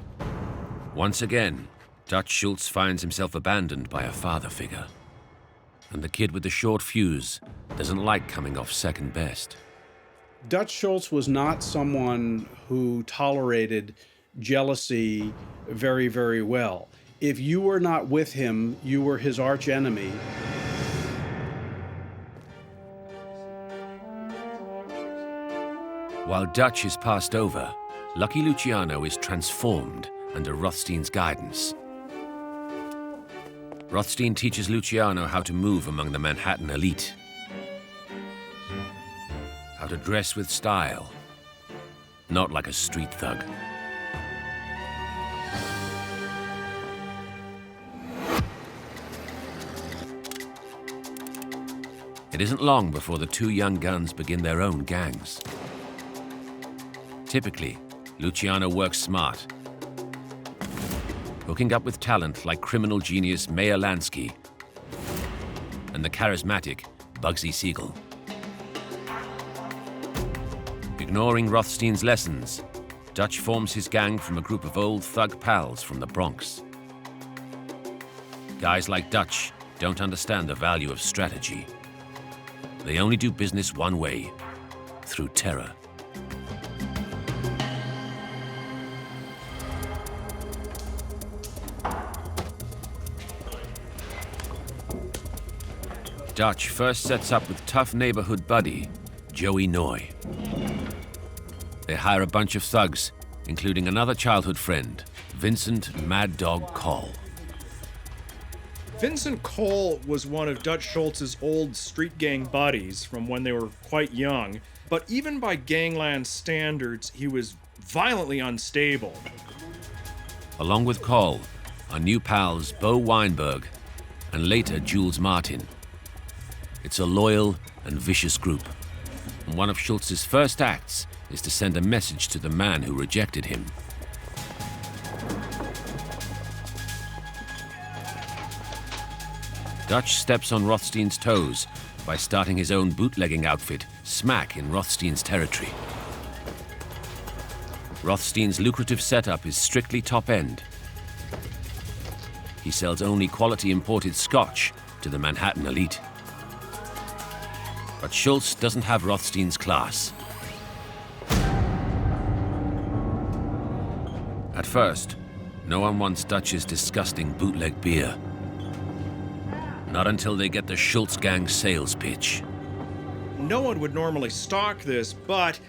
Once again, Dutch Schultz finds himself abandoned by a father figure. And the kid with the short fuse doesn't like coming off second best. Dutch Schultz was not someone who tolerated jealousy very, very well. If you were not with him, you were his arch enemy. While Dutch is passed over, Lucky Luciano is transformed under Rothstein's guidance. Rothstein teaches Luciano how to move among the Manhattan elite, how to dress with style, not like a street thug. It isn't long before the two young guns begin their own gangs. Typically, Luciano works smart, hooking up with talent like criminal genius Meyer Lansky and the charismatic Bugsy Siegel. Ignoring Rothstein's lessons, Dutch forms his gang from a group of old thug pals from the Bronx. Guys like Dutch don't understand the value of strategy. They only do business one way, through terror. Dutch first sets up with tough neighborhood buddy, Joey Noy. They hire a bunch of thugs, including another childhood friend, Vincent Mad Dog Call. Vincent Cole was one of Dutch Schultz's old street gang buddies from when they were quite young, but even by gangland standards, he was violently unstable. Along with Call are new pals Bo Weinberg and later Jules Martin. It's a loyal and vicious group. And one of Schultz's first acts is to send a message to the man who rejected him. Dutch steps on Rothstein's toes by starting his own bootlegging outfit smack in Rothstein's territory. Rothstein's lucrative setup is strictly top-end. He sells only quality imported scotch to the Manhattan elite. But Schultz doesn't have Rothstein's class. At first, no one wants Dutch's disgusting bootleg beer. Not until they get the Schultz gang sales pitch. No one would normally stock this, but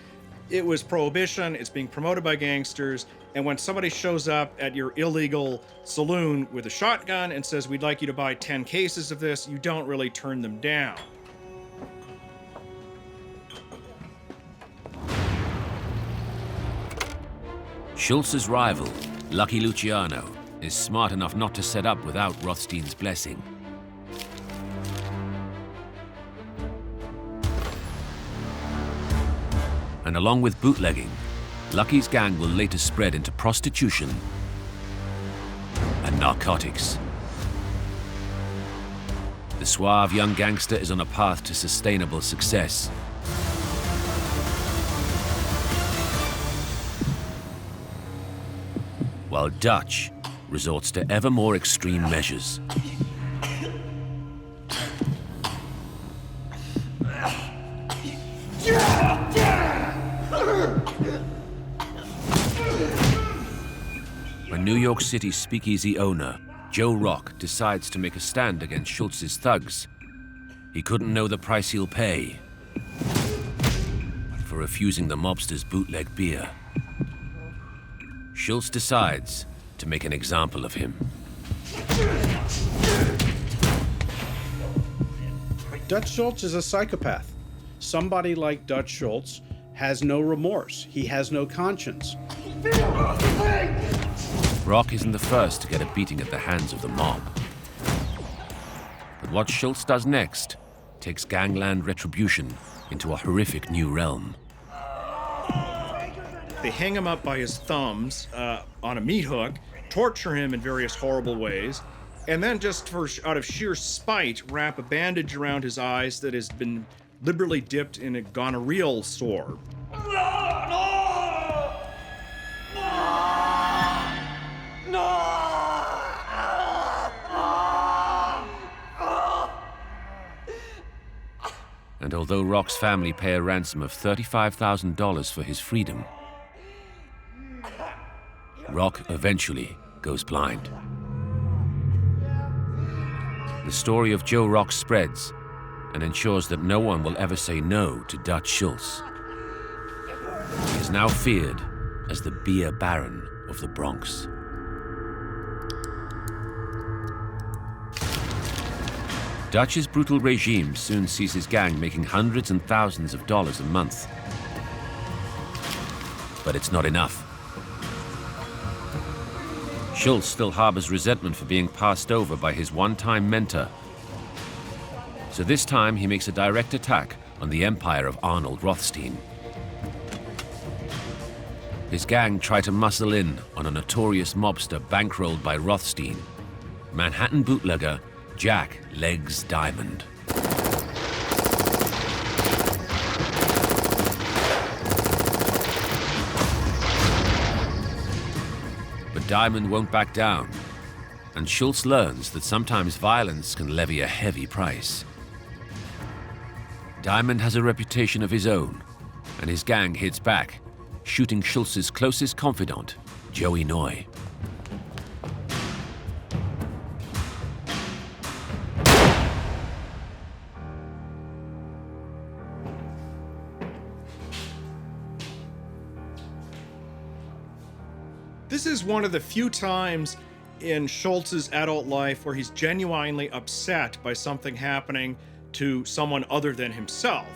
it was Prohibition, it's being promoted by gangsters, and when somebody shows up at your illegal saloon with a shotgun and says, we'd like you to buy 10 cases of this, you don't really turn them down. Schultz's rival, Lucky Luciano, is smart enough not to set up without Rothstein's blessing. And along with bootlegging, Lucky's gang will later spread into prostitution and narcotics. The suave young gangster is on a path to sustainable success. While Dutch resorts to ever more extreme measures. When New York City speakeasy owner Joe Rock decides to make a stand against Schultz's thugs, he couldn't know the price he'll pay for refusing the mobster's bootleg beer. Schultz decides to make an example of him. Dutch Schultz is a psychopath. Somebody like Dutch Schultz has no remorse. He has no conscience. Rock isn't the first to get a beating at the hands of the mob. But what Schultz does next takes gangland retribution into a horrific new realm. They hang him up by his thumbs on a meat hook, torture him in various horrible ways, and then just out of sheer spite, wrap a bandage around his eyes that has been liberally dipped in a gonorrheal sore. And although Rock's family pay a ransom of $35,000 for his freedom, Rock eventually goes blind. The story of Joe Rock spreads and ensures that no one will ever say no to Dutch Schultz. He is now feared as the beer baron of the Bronx. Dutch's brutal regime soon sees his gang making hundreds and thousands of dollars a month. But it's not enough. Schultz still harbors resentment for being passed over by his one-time mentor. So this time he makes a direct attack on the empire of Arnold Rothstein. His gang try to muscle in on a notorious mobster bankrolled by Rothstein, Manhattan bootlegger Jack Legs Diamond. But Diamond won't back down, and Schultz learns that sometimes violence can levy a heavy price. Diamond has a reputation of his own, and his gang hits back, shooting Schultz's closest confidant, Joey Noy. This is one of the few times in Schultz's adult life where he's genuinely upset by something happening to someone other than himself.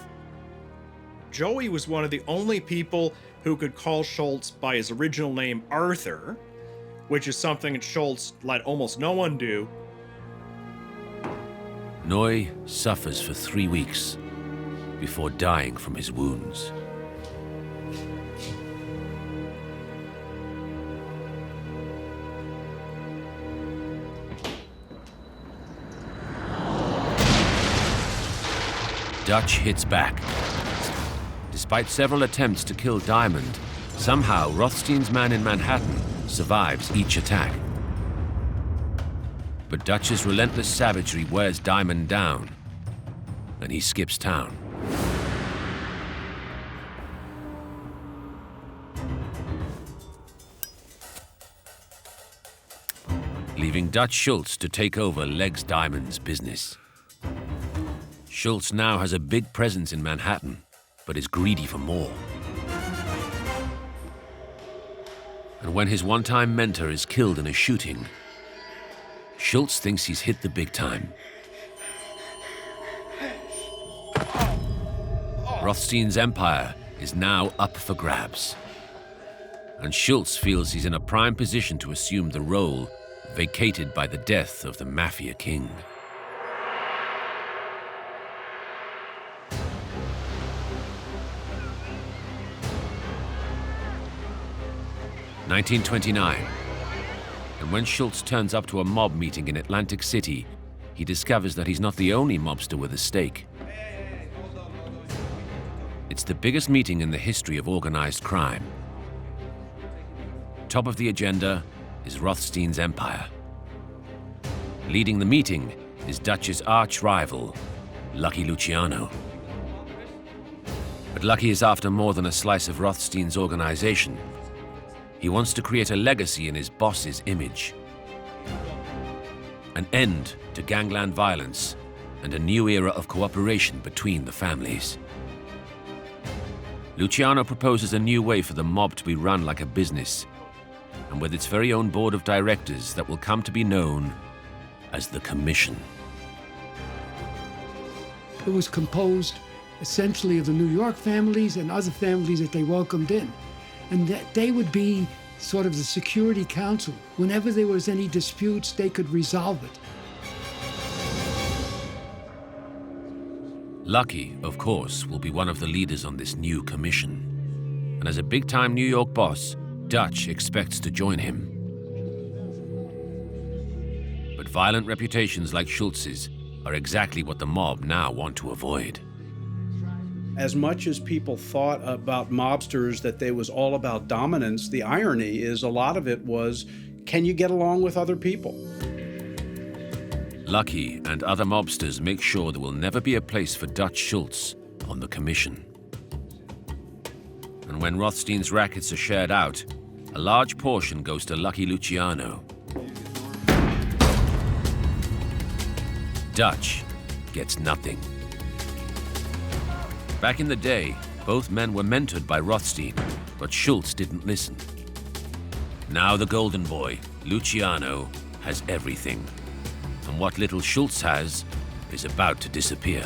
Joey was one of the only people who could call Schultz by his original name, Arthur, which is something that Schultz let almost no one do. Noy suffers for 3 weeks before dying from his wounds. Dutch hits back. Despite several attempts to kill Diamond, Somehow, Rothstein's man in Manhattan survives each attack. But Dutch's relentless savagery wears Diamond down, and he skips town. Leaving Dutch Schultz to take over Legs Diamond's business. Schultz now has a big presence in Manhattan, but is greedy for more. And when his one-time mentor is killed in a shooting, Schultz thinks he's hit the big time. Rothstein's empire is now up for grabs. And Schultz feels he's in a prime position to assume the role vacated by the death of the Mafia king. (1929). And when Schultz turns up to a mob meeting in Atlantic City, he discovers that he's not the only mobster with a stake. It's the biggest meeting in the history of organized crime. Top of the agenda is Rothstein's empire. Leading the meeting is Dutch's arch-rival, Lucky Luciano. But Lucky is after more than a slice of Rothstein's organization. He wants to create a legacy in his boss's image. An end to gangland violence and a new era of cooperation between the families. Luciano proposes a new way for the mob to be run like a business, and with its very own board of directors that will come to be known as the Commission. It was composed essentially of the New York families and other families that they welcomed in. And that they would be sort of the security council. Whenever there was any disputes, they could resolve it. Lucky, of course, will be one of the leaders on this new commission. And as a big-time New York boss, Dutch expects to join him. But violent reputations like Schultz's are exactly what the mob now want to avoid. As much as people thought about mobsters that they was all about dominance, the irony is a lot of it was, can you get along with other people? Lucky and other mobsters make sure there will never be a place for Dutch Schultz on the commission. And when Rothstein's rackets are shared out, a large portion goes to Lucky Luciano. Dutch gets nothing. Back in the day, both men were mentored by Rothstein, but Schultz didn't listen. Now the golden boy, Luciano, has everything. And what little Schultz has is about to disappear.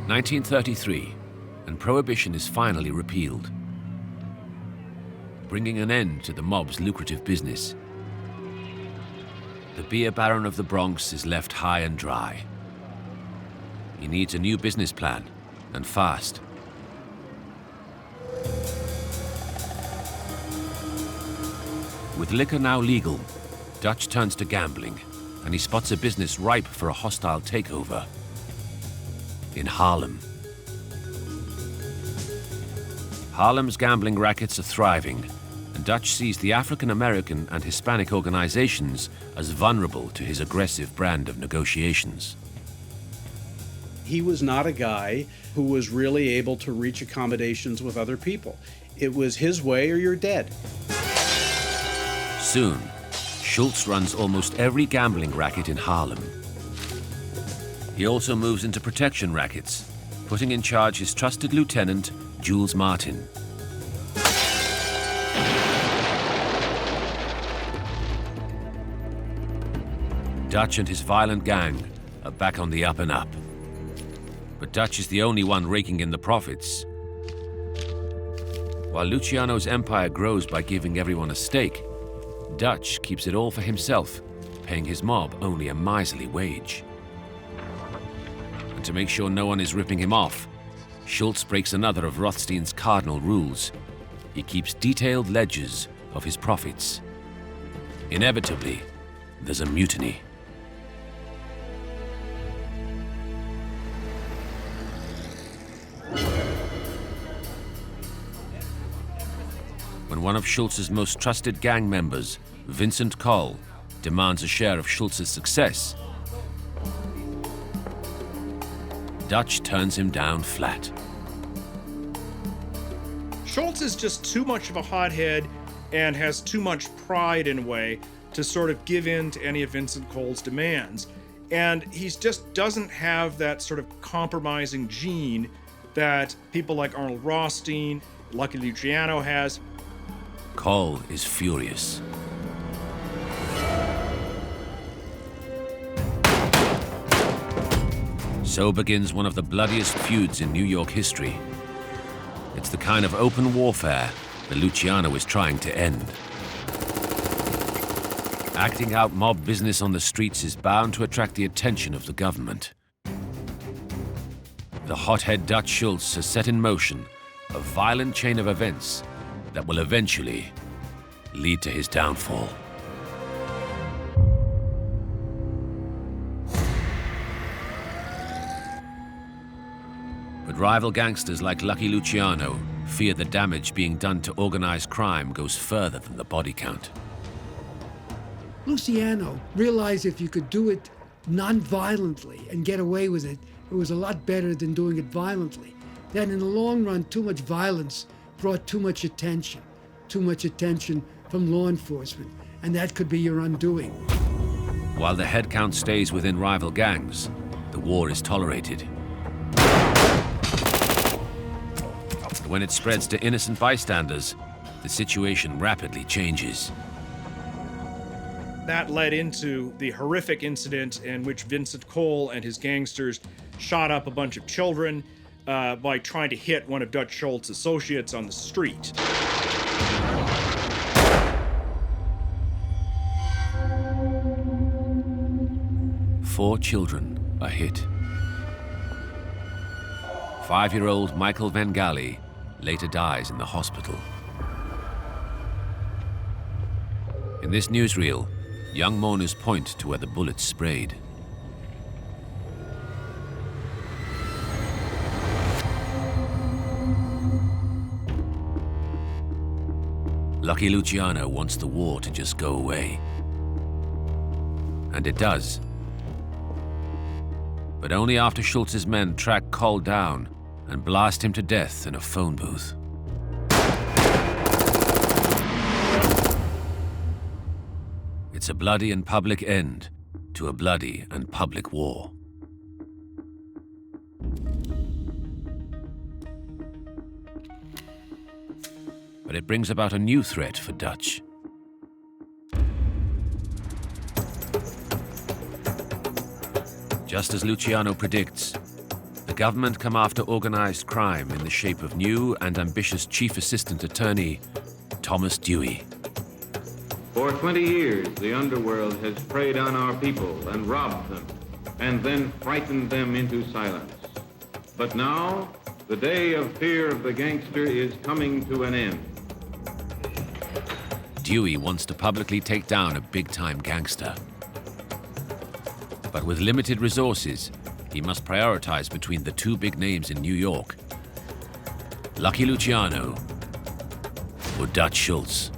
1933, and Prohibition is finally repealed, bringing an end to the mob's lucrative business. The beer baron of the Bronx is left high and dry. He needs a new business plan, and fast. With liquor now legal, Dutch turns to gambling, and he spots a business ripe for a hostile takeover. In Harlem. Harlem's gambling rackets are thriving, and Dutch sees the African American and Hispanic organizations as vulnerable to his aggressive brand of negotiations. He was not a guy who was really able to reach accommodations with other people. It was his way or you're dead. Soon, Schultz runs almost every gambling racket in Harlem. He also moves into protection rackets, putting in charge his trusted lieutenant, Jules Martin. Dutch and his violent gang are back on the up and up. But Dutch is the only one raking in the profits. While Luciano's empire grows by giving everyone a stake, Dutch keeps it all for himself, paying his mob only a miserly wage. And to make sure no one is ripping him off, Schultz breaks another of Rothstein's cardinal rules. He keeps detailed ledgers of his profits. Inevitably, there's a mutiny. when one of Schultz's most trusted gang members, Vincent Coll, demands a share of Schultz's success, Dutch turns him down flat. Schultz is just too much of a hothead and has too much pride in a way to sort of give in to any of Vincent Coll's demands. And he just doesn't have that sort of compromising gene that people like Arnold Rothstein, Lucky Luciano has. Coll is furious. So begins one of the bloodiest feuds in New York history. It's the kind of open warfare that Luciano is trying to end. Acting out mob business on the streets is bound to attract the attention of the government. The hothead Dutch Schultz has set in motion a violent chain of events that will eventually lead to his downfall. But rival gangsters like Lucky Luciano fear the damage being done to organized crime goes further than the body count. Luciano realized if you could do it non-violently and get away with it, it was a lot better than doing it violently. That in the long run, too much violence brought too much attention from law enforcement, and that could be your undoing. While the head count stays within rival gangs, the war is tolerated. But when it spreads to innocent bystanders, the situation rapidly changes. That led into the horrific incident in which Vincent Coll and his gangsters shot up a bunch of children by trying to hit one of Dutch Schultz's associates on the street. Four children are hit. 5-year-old Michael Vengali later dies in the hospital. In this newsreel, young mourners point to where the bullets sprayed. Lucky Luciano wants the war to just go away. And it does. But only after Schultz's men track Coll down and blast him to death in a phone booth. It's a bloody and public end to a bloody and public war. But it brings about a new threat for Dutch. Just as Luciano predicts, the government come after organized crime in the shape of new and ambitious Chief Assistant Attorney Thomas Dewey. For 20 years, the underworld has preyed on our people and robbed them, and then frightened them into silence. But now, the day of fear of the gangster is coming to an end. Dewey wants to publicly take down a big-time gangster. But with limited resources, he must prioritize between the two big names in New York: Lucky Luciano or Dutch Schultz.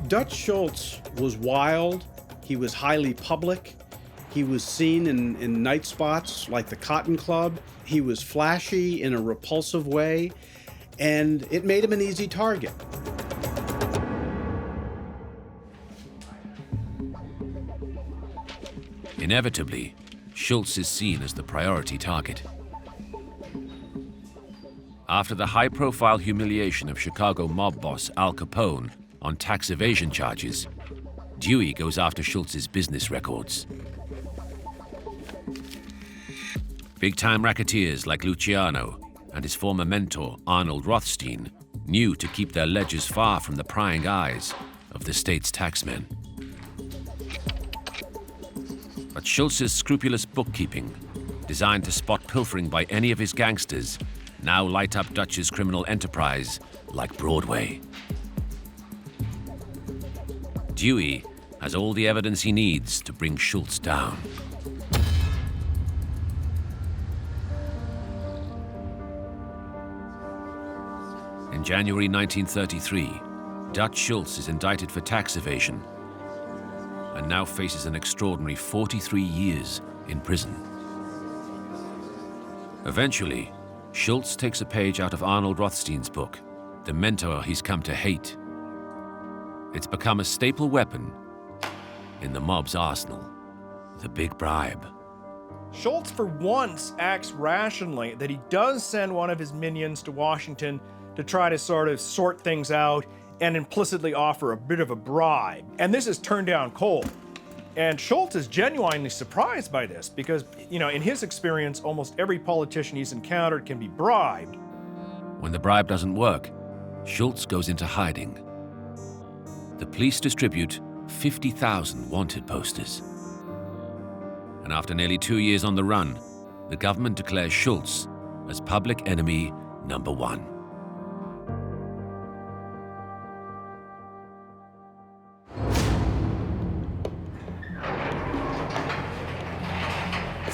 Dutch Schultz was wild. He was highly public. He was seen in night spots like the Cotton Club. He was flashy in a repulsive way, and it made him an easy target. Inevitably, Schultz is seen as the priority target. After the high-profile humiliation of Chicago mob boss Al Capone on tax evasion charges, Dewey goes after Schultz's business records. Big-time racketeers like Luciano and his former mentor Arnold Rothstein knew to keep their ledgers far from the prying eyes of the state's taxmen. But Schultz's scrupulous bookkeeping, designed to spot pilfering by any of his gangsters, now light up Dutch's criminal enterprise like Broadway. Dewey has all the evidence he needs to bring Schultz down. In In January 1933, Dutch Schultz is indicted for tax evasion and now faces an extraordinary 43 years in prison. Eventually, Schultz takes a page out of Arnold Rothstein's book, The Mentor He's Come to Hate. It's become a staple weapon in the mob's arsenal, the big bribe. Schultz for once acts rationally, that he does send one of his minions to Washington to try to sort of sort things out and implicitly offer a bit of a bribe. And this is turned down cold. And Schultz is genuinely surprised by this because, in his experience, almost every politician he's encountered can be bribed. When the bribe doesn't work, Schultz goes into hiding. The police distribute 50,000 wanted posters. And after nearly 2 years on the run, the government declares Schultz as public enemy number 1.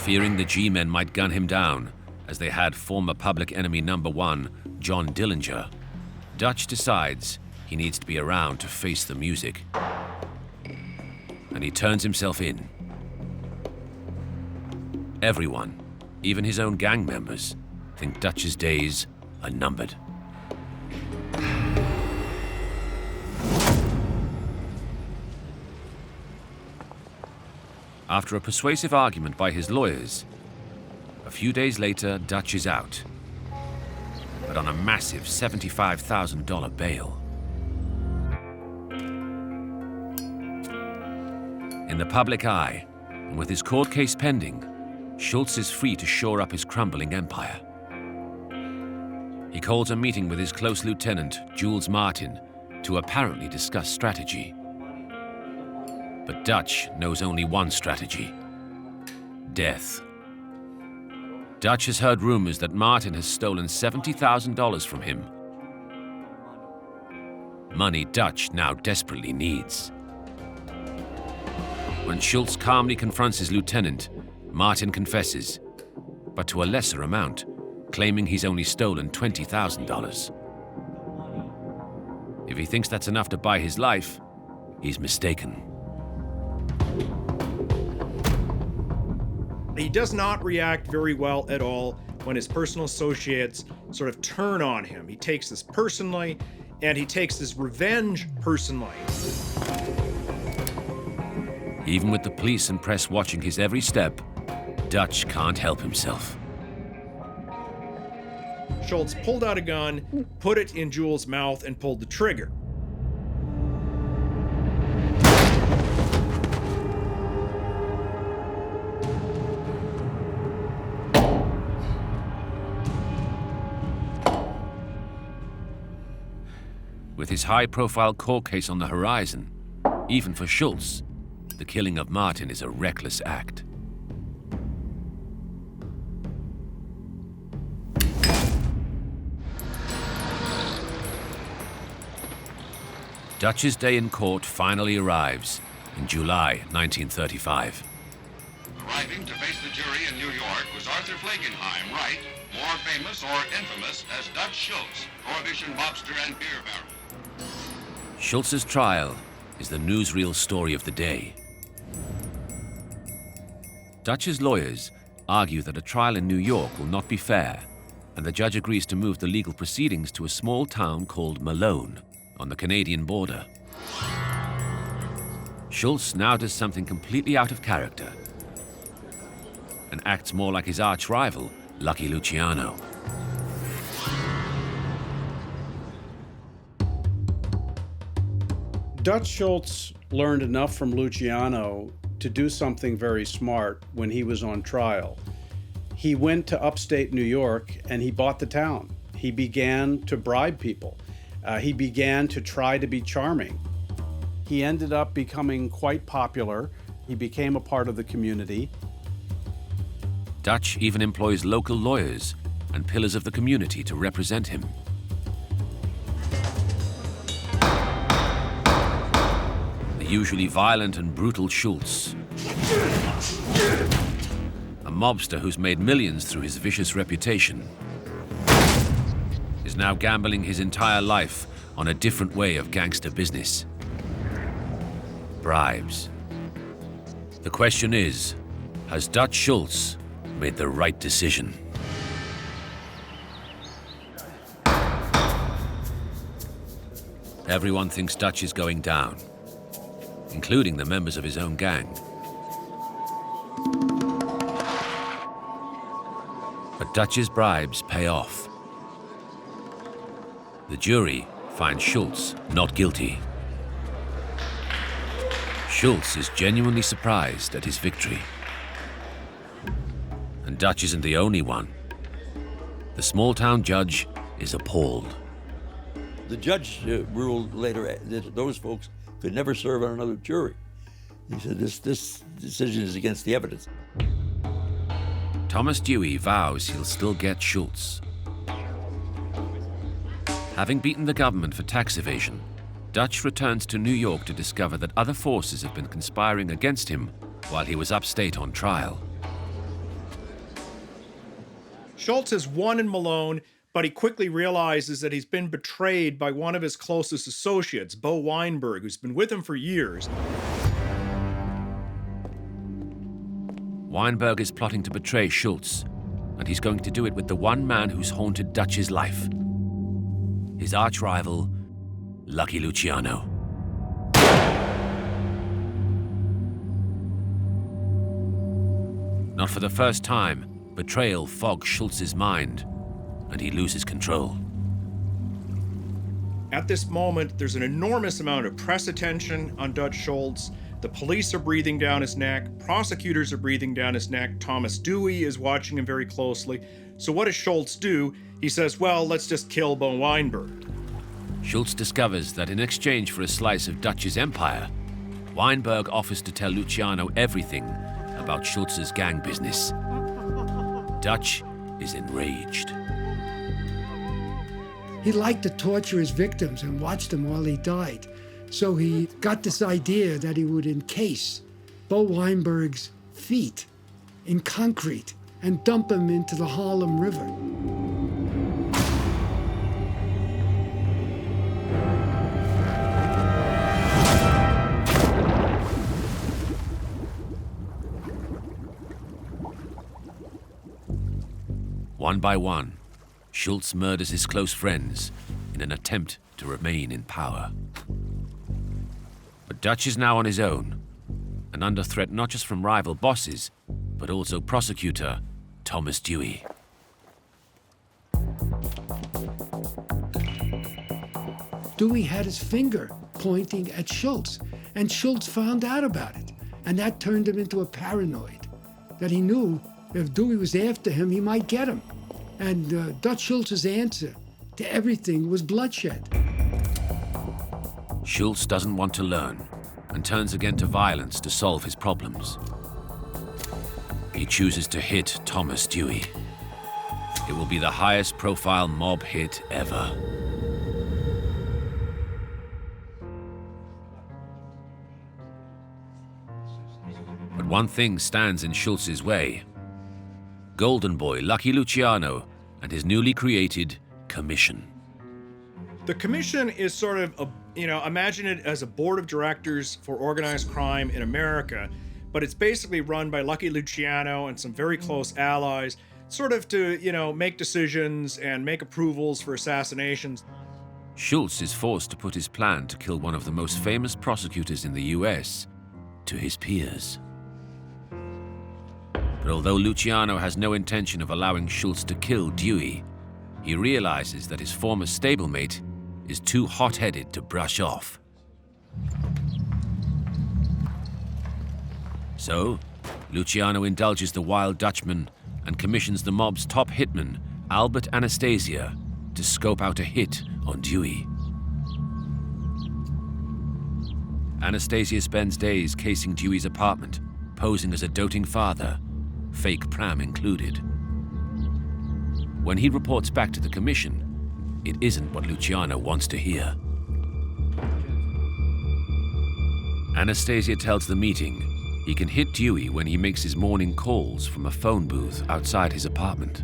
Fearing the G-men might gun him down, as they had former public enemy number 1, John Dillinger, Dutch decides he needs to be around to face the music. And he turns himself in. Everyone, even his own gang members, think Dutch's days are numbered. After a persuasive argument by his lawyers, a few days later, Dutch is out, but on a massive $75,000 bail. In the public eye, and with his court case pending, Schultz is free to shore up his crumbling empire. He calls a meeting with his close lieutenant, Jules Martin, to apparently discuss strategy. But Dutch knows only one strategy: death. Dutch has heard rumors that Martin has stolen $70,000 from him. Money Dutch now desperately needs. When Schultz calmly confronts his lieutenant, Martin confesses, but to a lesser amount, claiming he's only stolen $20,000. If he thinks that's enough to buy his life, he's mistaken. He does not react very well at all when his personal associates sort of turn on him. He takes this personally, and he takes this revenge personally. Even with the police and press watching his every step, Dutch can't help himself. Schultz pulled out a gun, put it in Jules' mouth, and pulled the trigger. With his high-profile court case on the horizon, even for Schultz, the killing of Martin is a reckless act. Dutch's day in court finally arrives in July 1935. Arriving to face the jury in New York was Arthur Flagenheim Wright, more famous or infamous as Dutch Schultz, Prohibition mobster and beer baron. Schultz's trial is the newsreel story of the day. Dutch's lawyers argue that a trial in New York will not be fair, and the judge agrees to move the legal proceedings to a small town called Malone on the Canadian border. Schultz now does something completely out of character and acts more like his arch-rival, Lucky Luciano. Dutch Schultz learned enough from Luciano to do something very smart when he was on trial. He went to upstate New York and he bought the town. He began to bribe people. He began to try to be charming. He ended up becoming quite popular. He became a part of the community. Dutch even employs local lawyers and pillars of the community to represent him. The usually violent and brutal Schultz, a mobster who's made millions through his vicious reputation, is now gambling his entire life on a different way of gangster business. Bribes. The question is, has Dutch Schultz made the right decision? Everyone thinks Dutch is going down, including the members of his own gang. But Dutch's bribes pay off. The jury finds Schultz not guilty. Schultz is genuinely surprised at his victory. And Dutch isn't the only one. The small-town judge is appalled. The judge ruled later that those folks could never serve on another jury. He said this decision is against the evidence. Thomas Dewey vows he'll still get Schultz. Having beaten the government for tax evasion, Dutch returns to New York to discover that other forces have been conspiring against him while he was upstate on trial. Schultz has won in Malone, but he quickly realizes that he's been betrayed by one of his closest associates, Bo Weinberg, who's been with him for years. Weinberg is plotting to betray Schultz, and he's going to do it with the one man who's haunted Dutch's life. His arch-rival, Lucky Luciano. Not for the first time, betrayal fogs Schultz's mind, and he loses control. At this moment, there's an enormous amount of press attention on Dutch Schultz. The police are breathing down his neck. Prosecutors are breathing down his neck. Thomas Dewey is watching him very closely. So what does Schultz do? He says, well, let's just kill Bo Weinberg. Schultz discovers that in exchange for a slice of Dutch's empire, Weinberg offers to tell Luciano everything about Schultz's gang business. Dutch is enraged. He liked to torture his victims and watch them while he died. So he got this idea that he would encase Bo Weinberg's feet in concrete and dump him into the Harlem River. One by one, Schultz murders his close friends in an attempt to remain in power. But Dutch is now on his own, and under threat not just from rival bosses, but also prosecutor Thomas Dewey. Dewey had his finger pointing at Schultz, and Schultz found out about it. And that turned him into a paranoid, that he knew if Dewey was after him, he might get him. And Dutch Schultz's answer to everything was bloodshed. Schultz doesn't want to learn and turns again to violence to solve his problems. He chooses to hit Thomas Dewey. It will be the highest profile mob hit ever. But one thing stands in Schultz's way. Golden Boy Lucky Luciano and his newly created Commission. The Commission is sort of, imagine it as a board of directors for organized crime in America, but it's basically run by Lucky Luciano and some very close allies, sort of to, make decisions and make approvals for assassinations. Schultz is forced to put his plan to kill one of the most famous prosecutors in the US to his peers. But although Luciano has no intention of allowing Schultz to kill Dewey, he realizes that his former stablemate is too hot-headed to brush off. So, Luciano indulges the Wild Dutchman and commissions the mob's top hitman, Albert Anastasia, to scope out a hit on Dewey. Anastasia spends days casing Dewey's apartment, posing as a doting father, fake pram included. When he reports back to the Commission, it isn't what Luciano wants to hear. Anastasia tells the meeting he can hit Dewey when he makes his morning calls from a phone booth outside his apartment.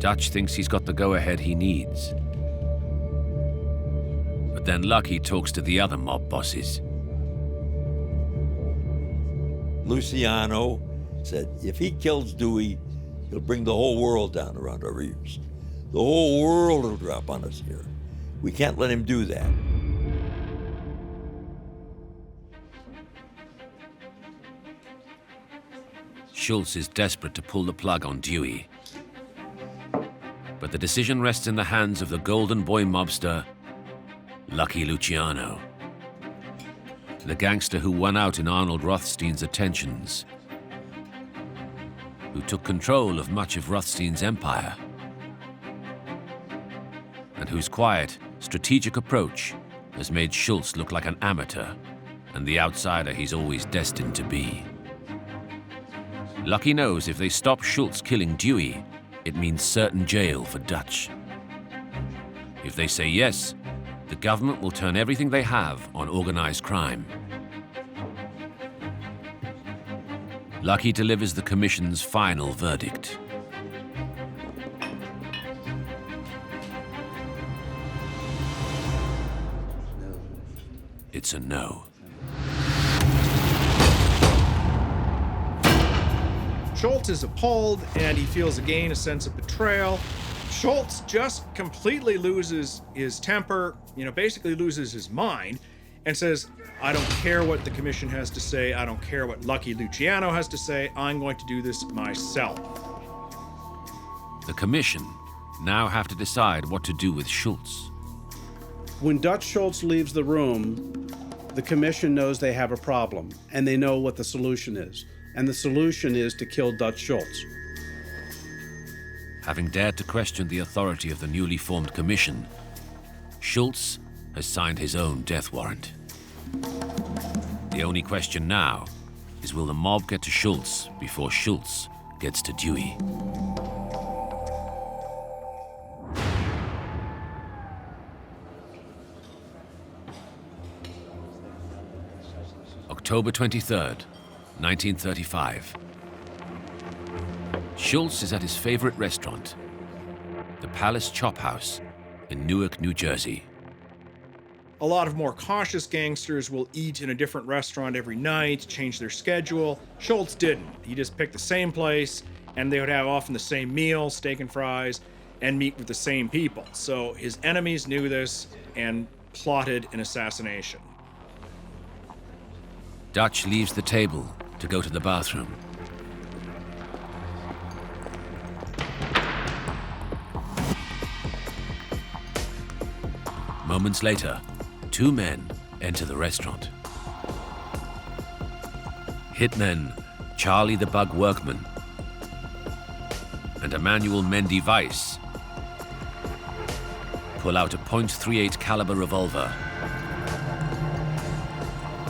Dutch thinks he's got the go-ahead he needs. But then Lucky talks to the other mob bosses. Luciano said, if he kills Dewey, he'll bring the whole world down around our ears. The whole world will drop on us here. We can't let him do that. Schultz is desperate to pull the plug on Dewey. But the decision rests in the hands of the golden boy mobster, Lucky Luciano. The gangster who won out in Arnold Rothstein's attentions, who took control of much of Rothstein's empire, and whose quiet, strategic approach has made Schultz look like an amateur and the outsider he's always destined to be. Lucky knows if they stop Schultz killing Dewey, it means certain jail for Dutch. If they say yes, the government will turn everything they have on organized crime. Lucky delivers the commission's final verdict. It's a no. Schultz is appalled, and he feels again a sense of betrayal. Schultz just completely loses his temper, basically loses his mind, and says, I don't care what the commission has to say, I don't care what Lucky Luciano has to say, I'm going to do this myself. The commission now have to decide what to do with Schultz. When Dutch Schultz leaves the room, the commission knows they have a problem, and they know what the solution is. And the solution is to kill Dutch Schultz. Having dared to question the authority of the newly formed commission, Schultz has signed his own death warrant. The only question now is, will the mob get to Schultz before Schultz gets to Dewey? October 23rd, 1935. Schultz is at his favorite restaurant, the Palace Chop House in Newark, New Jersey. A lot of more cautious gangsters will eat in a different restaurant every night, change their schedule. Schultz didn't. He just picked the same place, and they would have often the same meal, steak and fries, and meet with the same people. So his enemies knew this and plotted an assassination. Dutch leaves the table to go to the bathroom. Moments later, two men enter the restaurant. Hitmen Charlie the Bug Workman and Emmanuel Mendy Weiss pull out a .38 caliber revolver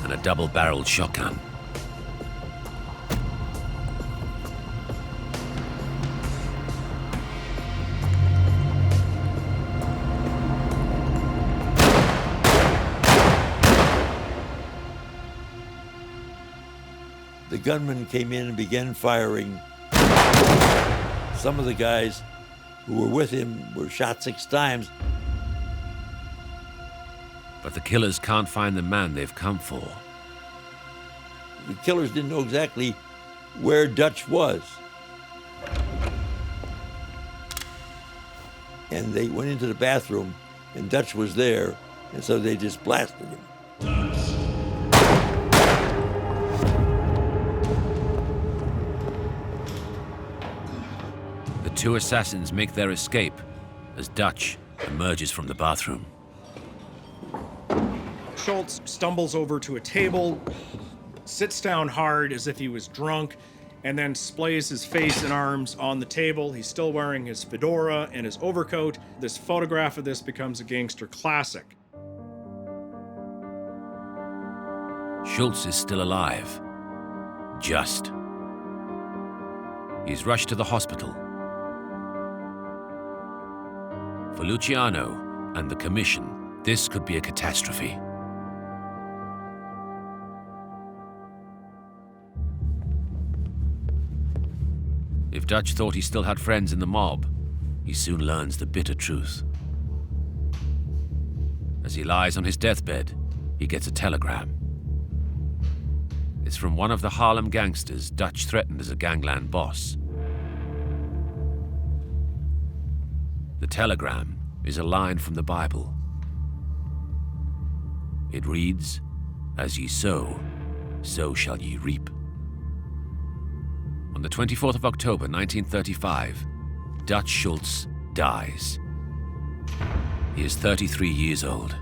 and a double-barreled shotgun. The gunmen came in and began firing. Some of the guys who were with him were shot 6 times. But the killers can't find the man they've come for. The killers didn't know exactly where Dutch was. And they went into the bathroom, and Dutch was there, and so they just blasted him. The two assassins make their escape as Dutch emerges from the bathroom. Schultz stumbles over to a table, sits down hard as if he was drunk, and then splays his face and arms on the table. He's still wearing his fedora and his overcoat. This photograph of this becomes a gangster classic. Schultz is still alive. Just. He's rushed to the hospital. For Luciano and the commission, this could be a catastrophe. If Dutch thought he still had friends in the mob, he soon learns the bitter truth. As he lies on his deathbed, he gets a telegram. It's from one of the Harlem gangsters Dutch threatened as a gangland boss. The telegram is a line from the Bible. It reads, "As ye sow, so shall ye reap." On the 24th of October 1935, Dutch Schultz dies. He is 33 years old.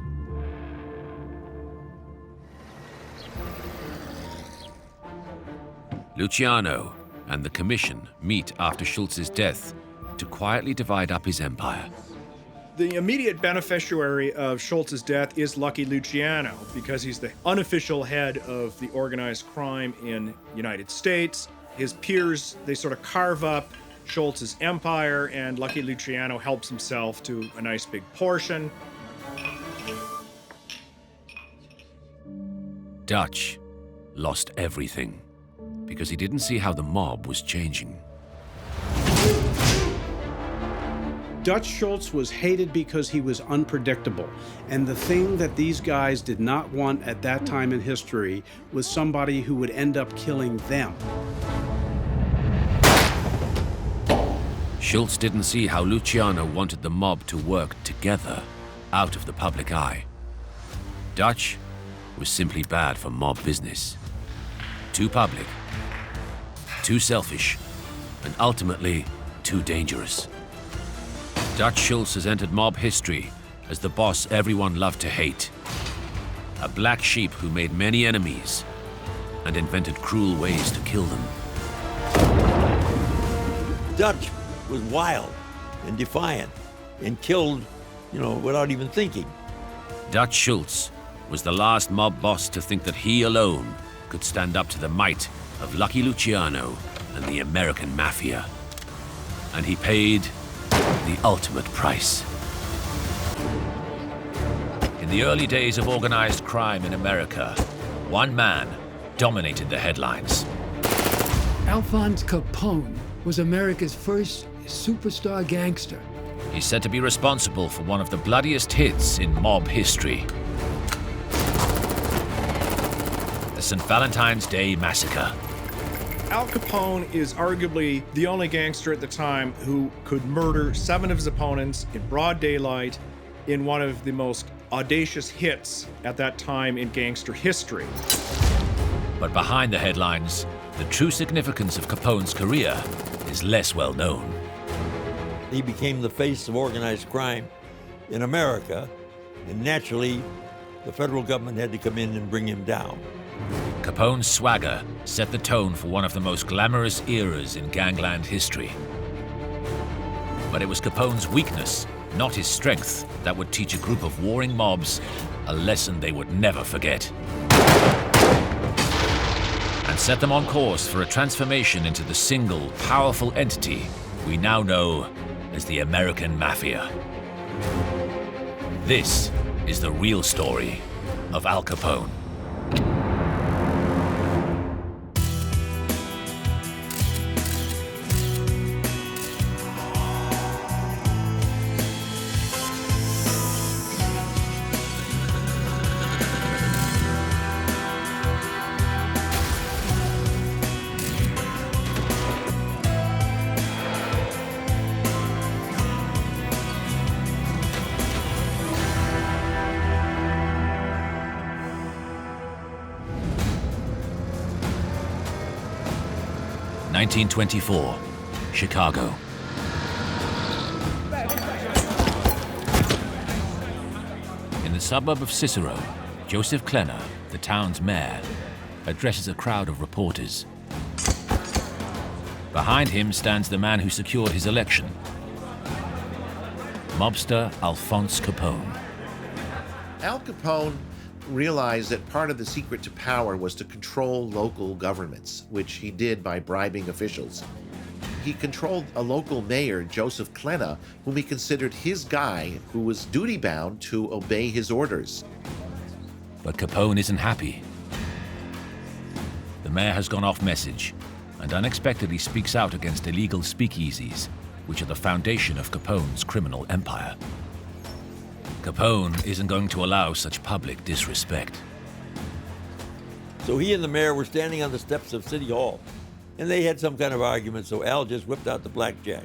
Luciano and the Commission meet after Schultz's death to quietly divide up his empire. The immediate beneficiary of Schultz's death is Lucky Luciano, because he's the unofficial head of the organized crime in the United States. His peers, they sort of carve up Schultz's empire, and Lucky Luciano helps himself to a nice big portion. Dutch lost everything because he didn't see how the mob was changing. Dutch Schultz was hated because he was unpredictable. And the thing that these guys did not want at that time in history was somebody who would end up killing them. Schultz didn't see how Luciano wanted the mob to work together, out of the public eye. Dutch was simply bad for mob business. Too public, too selfish, and ultimately too dangerous. Dutch Schultz has entered mob history as the boss everyone loved to hate. A black sheep who made many enemies and invented cruel ways to kill them. Dutch was wild and defiant and killed, without even thinking. Dutch Schultz was the last mob boss to think that he alone could stand up to the might of Lucky Luciano and the American Mafia. And he paid the ultimate price. In the early days of organized crime in America, one man dominated the headlines. Alphonse Capone was America's first superstar gangster. He's said to be responsible for one of the bloodiest hits in mob history. The St. Valentine's Day Massacre. Al Capone is arguably the only gangster at the time who could murder 7 of his opponents in broad daylight in one of the most audacious hits at that time in gangster history. But behind the headlines, the true significance of Capone's career is less well known. He became the face of organized crime in America, and naturally, the federal government had to come in and bring him down. Capone's swagger set the tone for one of the most glamorous eras in gangland history. But it was Capone's weakness, not his strength, that would teach a group of warring mobs a lesson they would never forget. And set them on course for a transformation into the single, powerful entity we now know as the American Mafia. This is the real story of Al Capone. (1924), Chicago. In the suburb of Cicero, Joseph Klenner, the town's mayor, addresses a crowd of reporters. Behind him stands the man who secured his election, mobster Alphonse Capone. Al Capone realized that part of the secret to power was to control local governments, which he did by bribing officials. He controlled a local mayor, Joseph Klenner, whom he considered his guy, who was duty-bound to obey his orders. But Capone isn't happy. The mayor has gone off message and unexpectedly speaks out against illegal speakeasies which are the foundation of Capone's criminal empire. Capone isn't going to allow such public disrespect. So he and the mayor were standing on the steps of City Hall, and they had some kind of argument, so Al just whipped out the blackjack.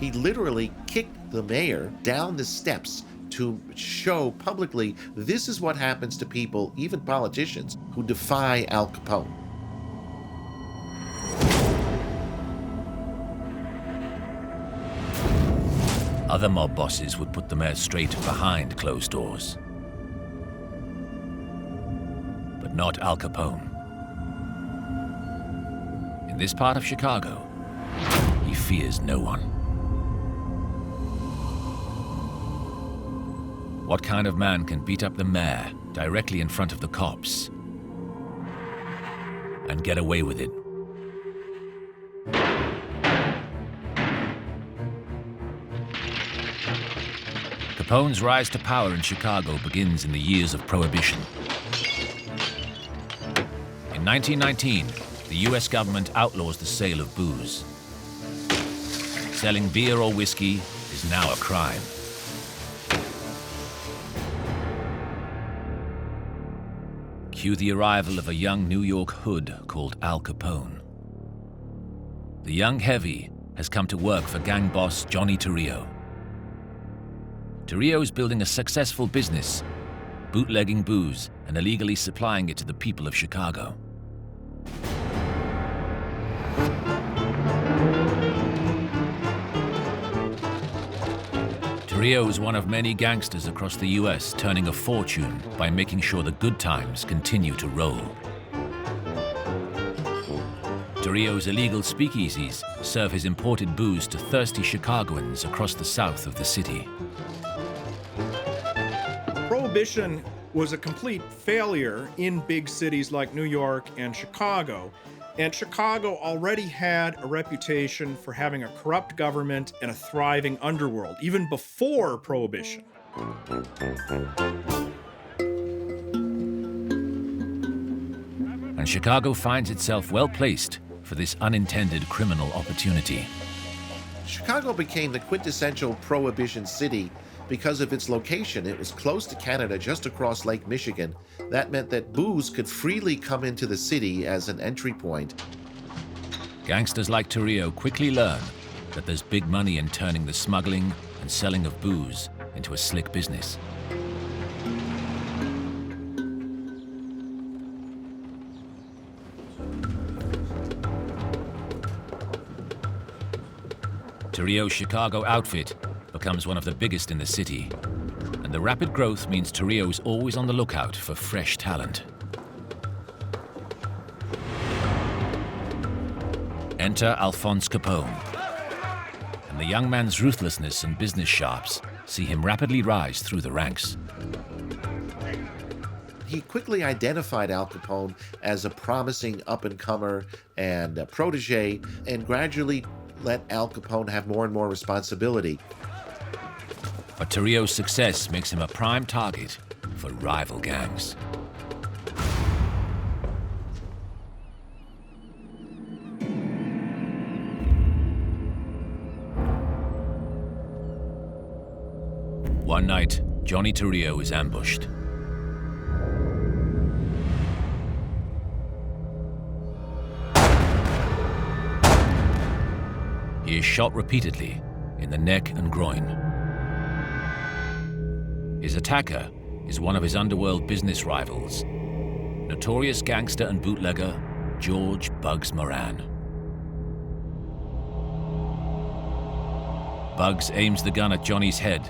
He literally kicked the mayor down the steps to show publicly this is what happens to people, even politicians, who defy Al Capone. Other mob bosses would put the mayor straight behind closed doors. But not Al Capone. In this part of Chicago, he fears no one. What kind of man can beat up the mayor directly in front of the cops and get away with it? Capone's rise to power in Chicago begins in the years of Prohibition. In 1919, the US government outlaws the sale of booze. Selling beer or whiskey is now a crime. Cue the arrival of a young New York hood called Al Capone. The young heavy has come to work for gang boss Johnny Torrio. Torrio is building a successful business, bootlegging booze and illegally supplying it to the people of Chicago. Torrio is one of many gangsters across the US turning a fortune by making sure the good times continue to roll. Torrio's illegal speakeasies serve his imported booze to thirsty Chicagoans across the south of the city. Prohibition was a complete failure in big cities like New York and Chicago. And Chicago already had a reputation for having a corrupt government and a thriving underworld, even before Prohibition. And Chicago finds itself well placed for this unintended criminal opportunity. Chicago became the quintessential Prohibition city because of its location. It was close to Canada, just across Lake Michigan. That meant that booze could freely come into the city as an entry point. Gangsters like Torrio quickly learn that there's big money in turning the smuggling and selling of booze into a slick business. Torrio's Chicago outfit becomes one of the biggest in the city, and the rapid growth means Torrio's always on the lookout for fresh talent. Enter Alphonse Capone, and the young man's ruthlessness and business sharps see him rapidly rise through the ranks. He quickly identified Al Capone as a promising up-and-comer and a protege, and gradually let Al Capone have more and more responsibility. But Torrio's success makes him a prime target for rival gangs. One night, Johnny Torrio is ambushed. He is shot repeatedly in the neck and groin. His attacker is one of his underworld business rivals, notorious gangster and bootlegger George Bugs Moran. Bugs aims the gun at Johnny's head,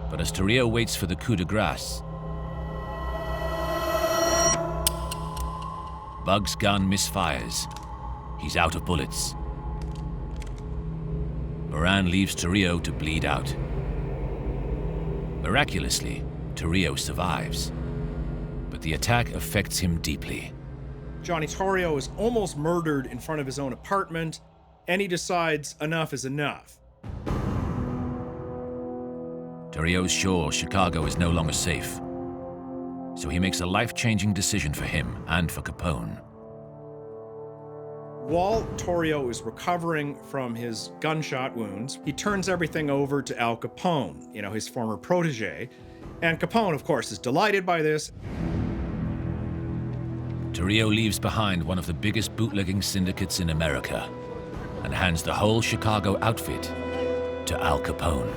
but as Torrio waits for the coup de grace, Bugs' gun misfires. He's out of bullets. Moran leaves Torrio to bleed out. Miraculously, Torrio survives, but the attack affects him deeply. Johnny Torrio is almost murdered in front of his own apartment, and he decides enough is enough. Torrio's sure Chicago is no longer safe, so he makes a life-changing decision for him and for Capone. While Torrio is recovering from his gunshot wounds, he turns everything over to Al Capone, his former protege. And Capone, of course, is delighted by this. Torrio leaves behind one of the biggest bootlegging syndicates in America and hands the whole Chicago outfit to Al Capone.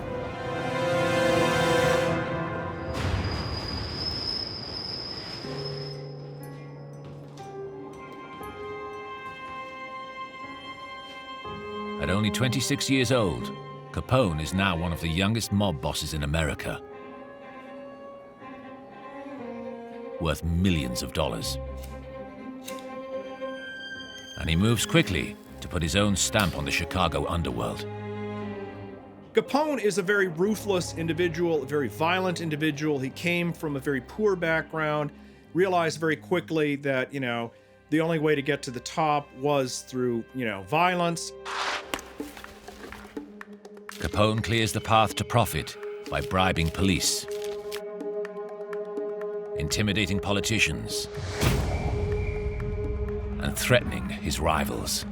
At only 26 years old, Capone is now one of the youngest mob bosses in America, worth millions of dollars. And he moves quickly to put his own stamp on the Chicago underworld. Capone is a very ruthless individual, a very violent individual. He came from a very poor background, realized very quickly that, the only way to get to the top was through, violence. Capone clears the path to profit by bribing police, intimidating politicians, and threatening his rivals.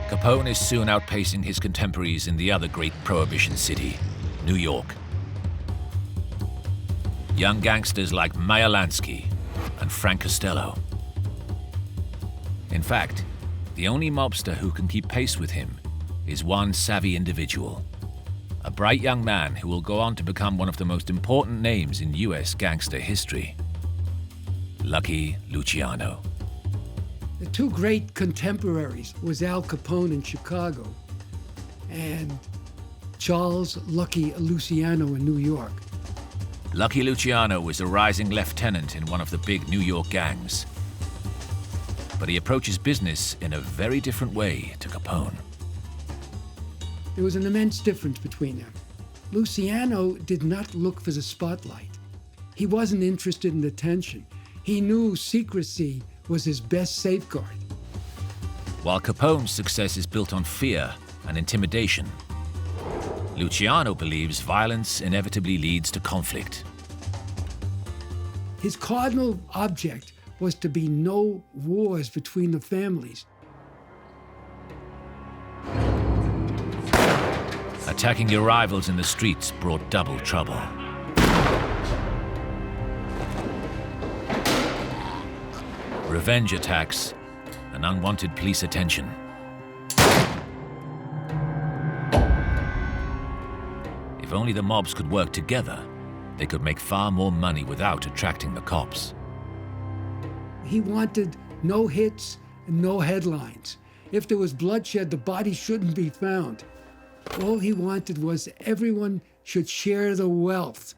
Capone is soon outpacing his contemporaries in the other great Prohibition city, New York. Young gangsters like Meyer Lansky and Frank Costello. In fact, the only mobster who can keep pace with him is one savvy individual, a bright young man who will go on to become one of the most important names in U.S. gangster history, Lucky Luciano. The two great contemporaries was Al Capone in Chicago and Charles Lucky Luciano in New York. Lucky Luciano was a rising lieutenant in one of the big New York gangs. But he approaches business in a very different way to Capone. There was an immense difference between them. Luciano did not look for the spotlight. He wasn't interested in attention. He knew secrecy was his best safeguard. While Capone's success is built on fear and intimidation, Luciano believes violence inevitably leads to conflict. His cardinal object was to be no wars between the families. Attacking your rivals in the streets brought double trouble. Revenge attacks and unwanted police attention. If only the mobs could work together, they could make far more money without attracting the cops. He wanted no hits and no headlines. If there was bloodshed, the body shouldn't be found. All he wanted was everyone should share the wealth.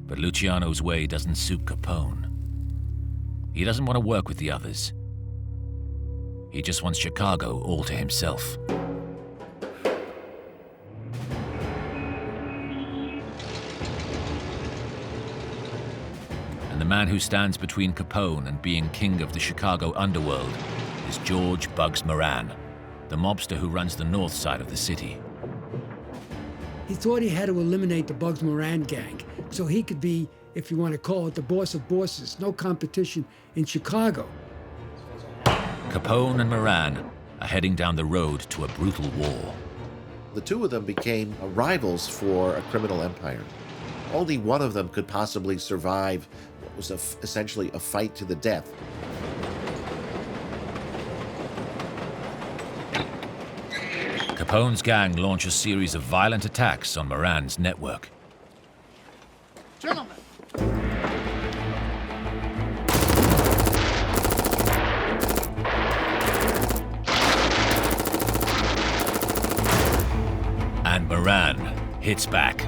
But Luciano's way doesn't suit Capone. He doesn't want to work with the others. He just wants Chicago all to himself. And the man who stands between Capone and being king of the Chicago underworld is George Bugs Moran, the mobster who runs the north side of the city. He thought he had to eliminate the Bugs Moran gang so he could be, if you want to call it, the boss of bosses. No competition in Chicago. Capone and Moran are heading down the road to a brutal war. The two of them became rivals for a criminal empire. Only one of them could possibly survive what was essentially a fight to the death. Capone's gang launch a series of violent attacks on Moran's network. Gentlemen. And Moran hits back.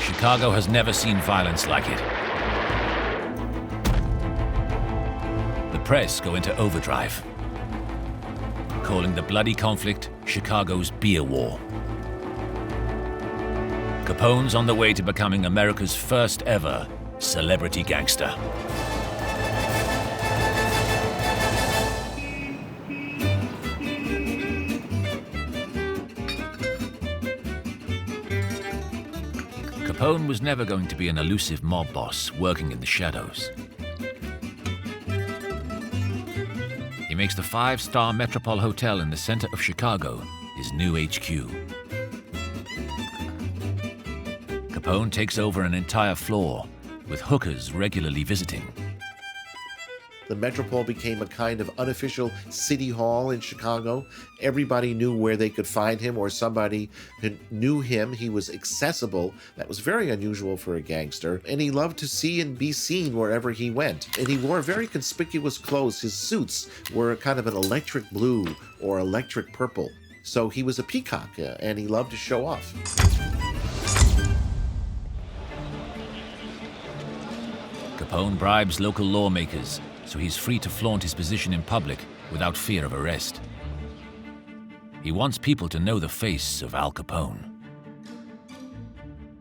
Chicago has never seen violence like it. The press go into overdrive, calling the bloody conflict Chicago's beer war. Capone's on the way to becoming America's first ever celebrity gangster. Capone was never going to be an elusive mob boss working in the shadows. He makes the 5-star Metropole Hotel in the center of Chicago his new HQ. Capone takes over an entire floor, with hookers regularly visiting. The Metropole became a kind of unofficial city hall in Chicago. Everybody knew where they could find him, or somebody who knew him. He was accessible. That was very unusual for a gangster. And he loved to see and be seen wherever he went. And he wore very conspicuous clothes. His suits were kind of an electric blue or electric purple. So he was a peacock, and he loved to show off. Capone bribes local lawmakers, so he's free to flaunt his position in public without fear of arrest. He wants people to know the face of Al Capone.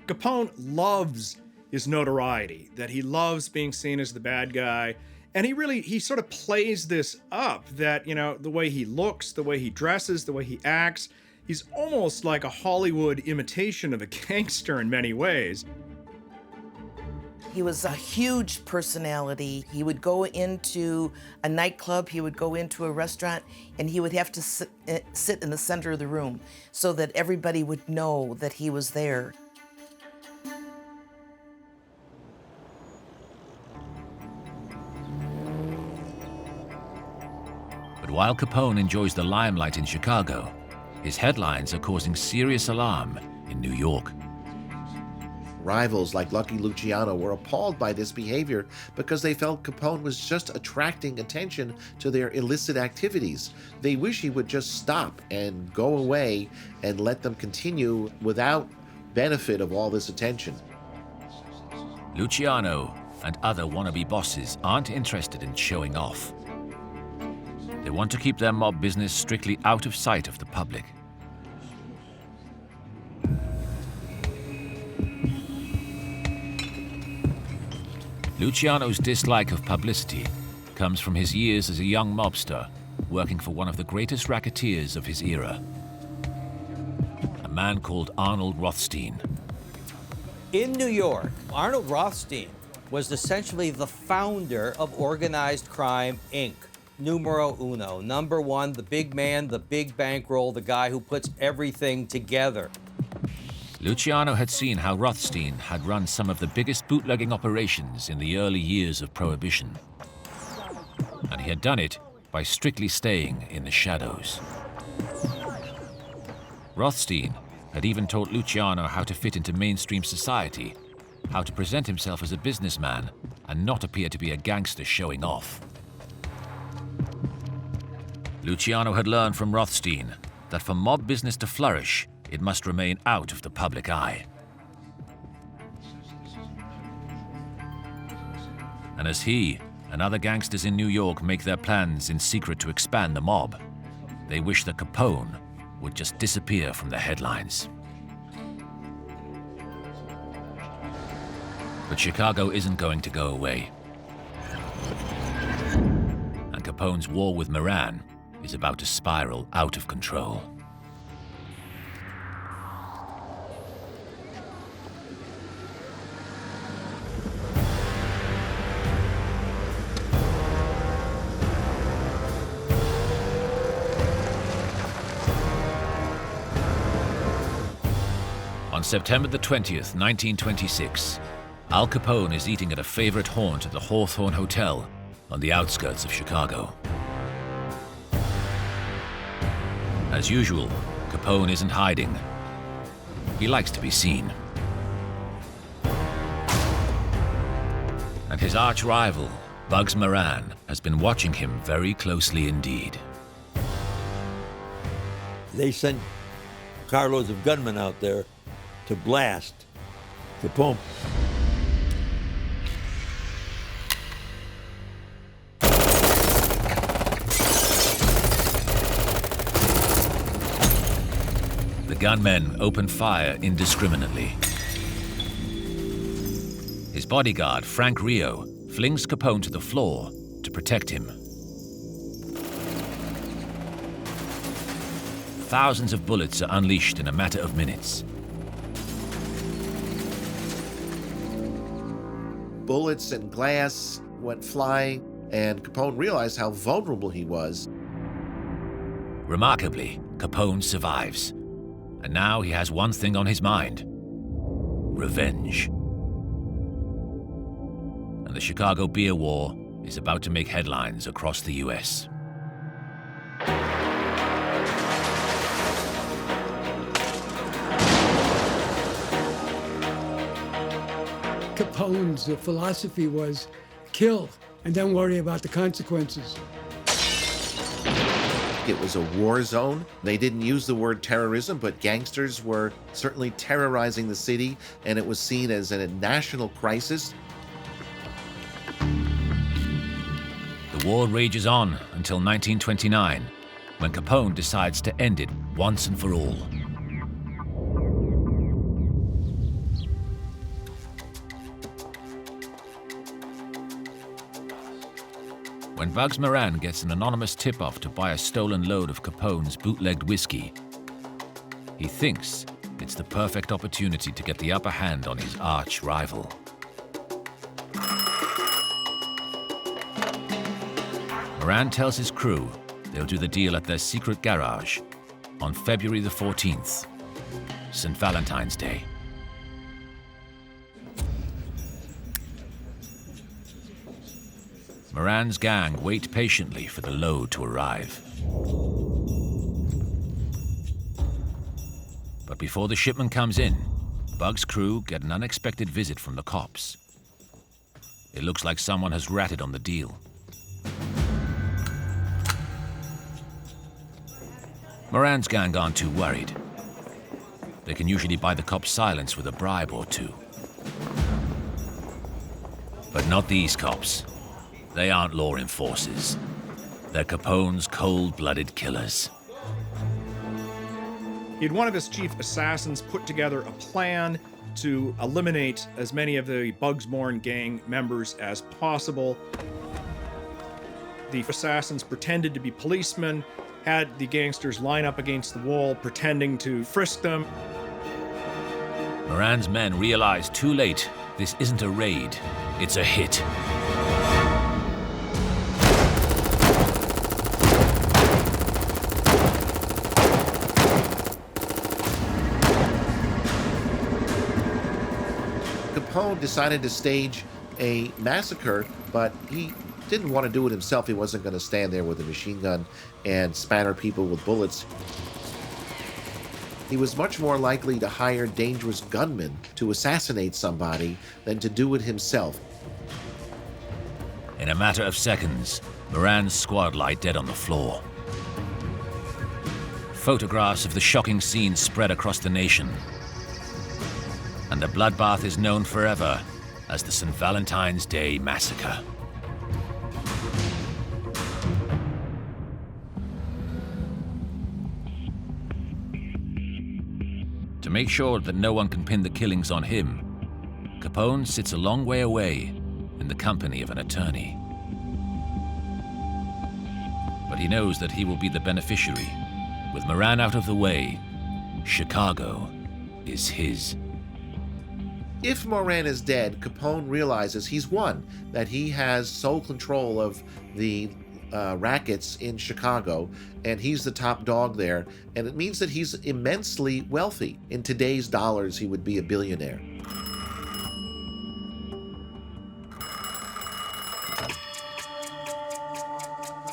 Capone loves his notoriety, that he loves being seen as the bad guy, and he sort of plays this up, that, you know, the way he looks, the way he dresses, the way he acts, he's almost like a Hollywood imitation of a gangster in many ways. He was a huge personality. He would go into a nightclub, he would go into a restaurant, and he would have to sit in the center of the room so that everybody would know that he was there. But while Capone enjoys the limelight in Chicago, his headlines are causing serious alarm in New York. Rivals like Lucky Luciano were appalled by this behavior because they felt Capone was just attracting attention to their illicit activities. They wish he would just stop and go away and let them continue without benefit of all this attention. Luciano and other wannabe bosses aren't interested in showing off. They want to keep their mob business strictly out of sight of the public. Luciano's dislike of publicity comes from his years as a young mobster working for one of the greatest racketeers of his era, a man called Arnold Rothstein. In New York, Arnold Rothstein was essentially the founder of Organized Crime, Inc. Numero uno, number one, the big man, the big bankroll, the guy who puts everything together. Luciano had seen how Rothstein had run some of the biggest bootlegging operations in the early years of Prohibition. And he had done it by strictly staying in the shadows. Rothstein had even taught Luciano how to fit into mainstream society, how to present himself as a businessman and not appear to be a gangster showing off. Luciano had learned from Rothstein that for mob business to flourish, it must remain out of the public eye. And as he and other gangsters in New York make their plans in secret to expand the mob, they wish that Capone would just disappear from the headlines. But Chicago isn't going to go away. And Capone's war with Moran is about to spiral out of control. On September the 20th, 1926, Al Capone is eating at a favorite haunt at the Hawthorne Hotel on the outskirts of Chicago. As usual, Capone isn't hiding. He likes to be seen. And his arch-rival, Bugs Moran, has been watching him very closely indeed. They sent carloads of gunmen out there to blast Capone. The gunmen open fire indiscriminately. His bodyguard, Frank Rio, flings Capone to the floor to protect him. Thousands of bullets are unleashed in a matter of minutes. Bullets and glass went flying, and Capone realized how vulnerable he was. Remarkably, Capone survives. And now he has one thing on his mind: revenge. And the Chicago Beer War is about to make headlines across the U.S. Capone's philosophy was kill and then worry about the consequences. It was a war zone. They didn't use the word terrorism, but gangsters were certainly terrorizing the city, and it was seen as a national crisis. The war rages on until 1929, when Capone decides to end it once and for all. When Bugs Moran gets an anonymous tip-off to buy a stolen load of Capone's bootlegged whiskey, he thinks it's the perfect opportunity to get the upper hand on his arch-rival. Moran tells his crew they'll do the deal at their secret garage on February the 14th, St. Valentine's Day. Moran's gang wait patiently for the load to arrive. But before the shipment comes in, Bug's crew get an unexpected visit from the cops. It looks like someone has ratted on the deal. Moran's gang aren't too worried. They can usually buy the cops' silence with a bribe or two. But not these cops. They aren't law enforcers. They're Capone's cold-blooded killers. He had one of his chief assassins put together a plan to eliminate as many of the Bugsmorn gang members as possible. The assassins pretended to be policemen, had the gangsters line up against the wall, pretending to frisk them. Moran's men realize too late this isn't a raid, it's a hit. Capone decided to stage a massacre, but he didn't want to do it himself. He wasn't going to stand there with a machine gun and spatter people with bullets. He was much more likely to hire dangerous gunmen to assassinate somebody than to do it himself. In a matter of seconds, Moran's squad lie dead on the floor. Photographs of the shocking scene spread across the nation. And the bloodbath is known forever as the St. Valentine's Day Massacre. To make sure that no one can pin the killings on him, Capone sits a long way away in the company of an attorney. But he knows that he will be the beneficiary. With Moran out of the way, Chicago is his. If Moran is dead, Capone realizes he's won, that he has sole control of the rackets in Chicago, and he's the top dog there, and it means that he's immensely wealthy. In today's dollars, he would be a billionaire.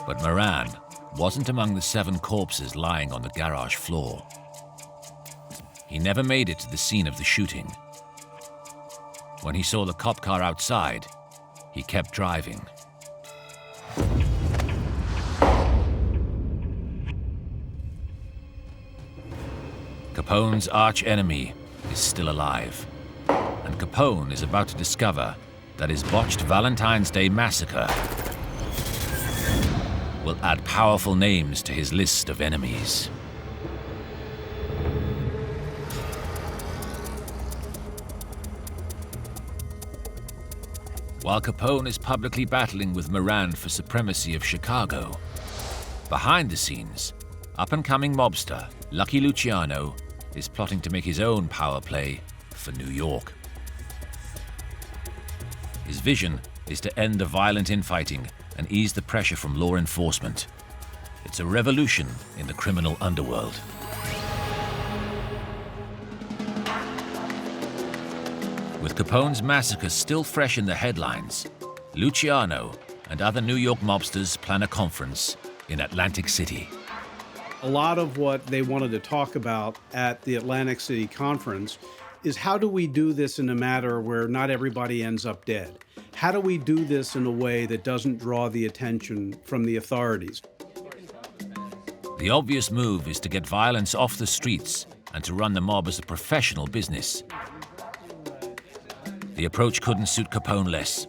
But Moran wasn't among the 7 corpses lying on the garage floor. He never made it to the scene of the shooting. When he saw the cop car outside, he kept driving. Capone's arch-enemy is still alive, and Capone is about to discover that his botched Valentine's Day massacre will add powerful names to his list of enemies. While Capone is publicly battling with Moran for supremacy of Chicago, behind the scenes, up-and-coming mobster Lucky Luciano is plotting to make his own power play for New York. His vision is to end the violent infighting and ease the pressure from law enforcement. It's a revolution in the criminal underworld. With Capone's massacre still fresh in the headlines, Luciano and other New York mobsters plan a conference in Atlantic City. A lot of what they wanted to talk about at the Atlantic City conference is how do we do this in a matter where not everybody ends up dead? How do we do this in a way that doesn't draw the attention from the authorities? The obvious move is to get violence off the streets and to run the mob as a professional business. The approach couldn't suit Capone less.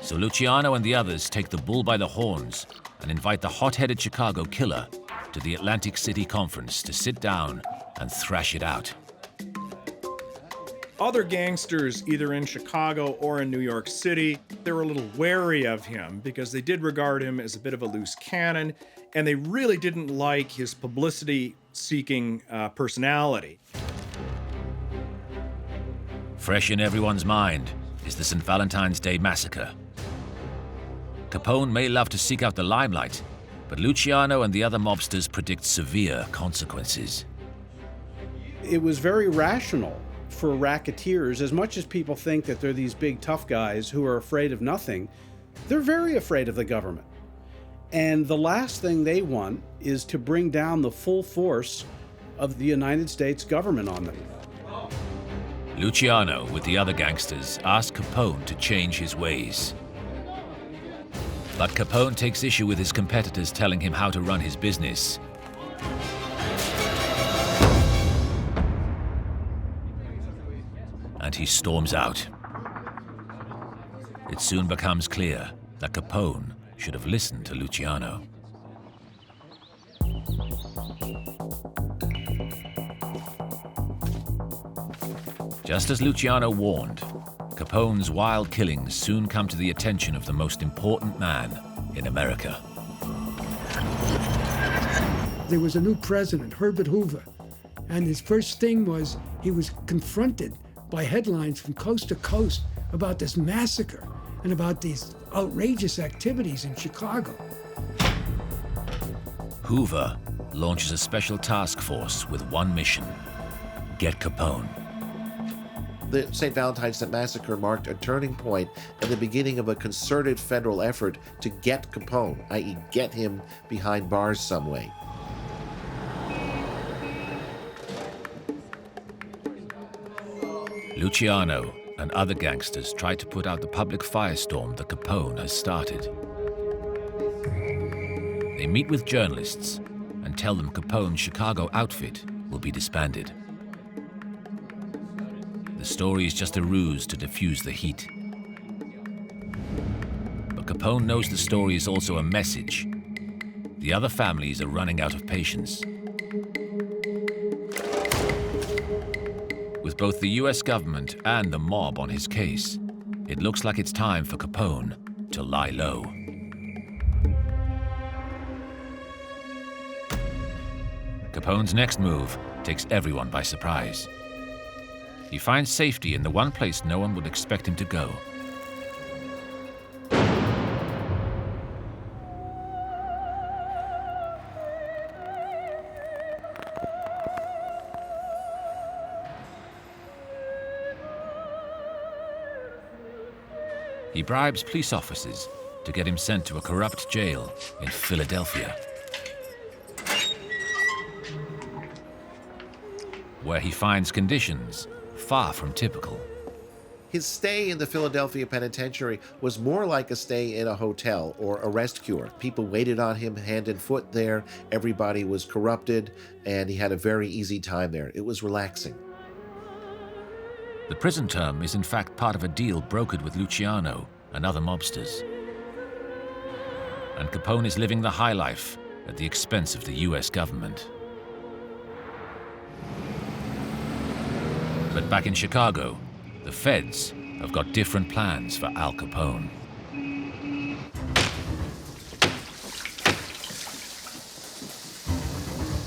So Luciano and the others take the bull by the horns and invite the hot-headed Chicago killer to the Atlantic City conference to sit down and thrash it out. Other gangsters, either in Chicago or in New York City, they were a little wary of him because they did regard him as a bit of a loose cannon, and they really didn't like his publicity-seeking personality. Fresh in everyone's mind is the St. Valentine's Day Massacre. Capone may love to seek out the limelight, but Luciano and the other mobsters predict severe consequences. It was very rational for racketeers. As much as people think that they're these big tough guys who are afraid of nothing, they're very afraid of the government. And the last thing they want is to bring down the full force of the United States government on them. Luciano, with the other gangsters, asks Capone to change his ways. But Capone takes issue with his competitors telling him how to run his business. And he storms out. It soon becomes clear that Capone should have listened to Luciano. Just as Luciano warned, Capone's wild killings soon come to the attention of the most important man in America. There was a new president, Herbert Hoover, and his first thing was he was confronted by headlines from coast to coast about this massacre and about these outrageous activities in Chicago. Hoover launches a special task force with one mission: get Capone. The St. Valentine's Day Massacre marked a turning point and the beginning of a concerted federal effort to get Capone, i.e. get him behind bars some way. Luciano and other gangsters try to put out the public firestorm that Capone has started. They meet with journalists and tell them Capone's Chicago outfit will be disbanded. The story is just a ruse to diffuse the heat. But Capone knows the story is also a message. The other families are running out of patience. With both the US government and the mob on his case, it looks like it's time for Capone to lie low. Capone's next move takes everyone by surprise. He finds safety in the one place no one would expect him to go. He bribes police officers to get him sent to a corrupt jail in Philadelphia, where he finds conditions far from typical. His stay in the Philadelphia penitentiary was more like a stay in a hotel or a rest cure. People waited on him hand and foot there. Everybody was corrupted, and he had a very easy time there. It was relaxing. The prison term is in fact part of a deal brokered with Luciano and other mobsters. And Capone is living the high life at the expense of the US government. But back in Chicago, the feds have got different plans for Al Capone.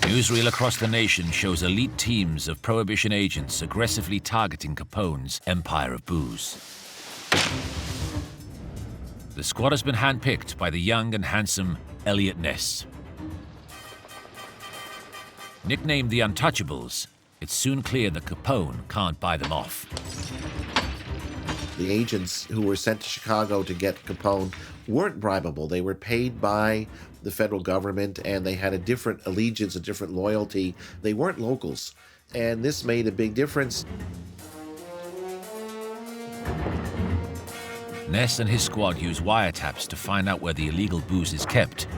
Newsreel across the nation shows elite teams of Prohibition agents aggressively targeting Capone's empire of booze. The squad has been handpicked by the young and handsome Elliot Ness. Nicknamed the Untouchables, it's soon clear that Capone can't buy them off. The agents who were sent to Chicago to get Capone weren't bribable. They were paid by the federal government, and they had a different allegiance, a different loyalty. They weren't locals, and this made a big difference. Ness and his squad use wiretaps to find out where the illegal booze is kept,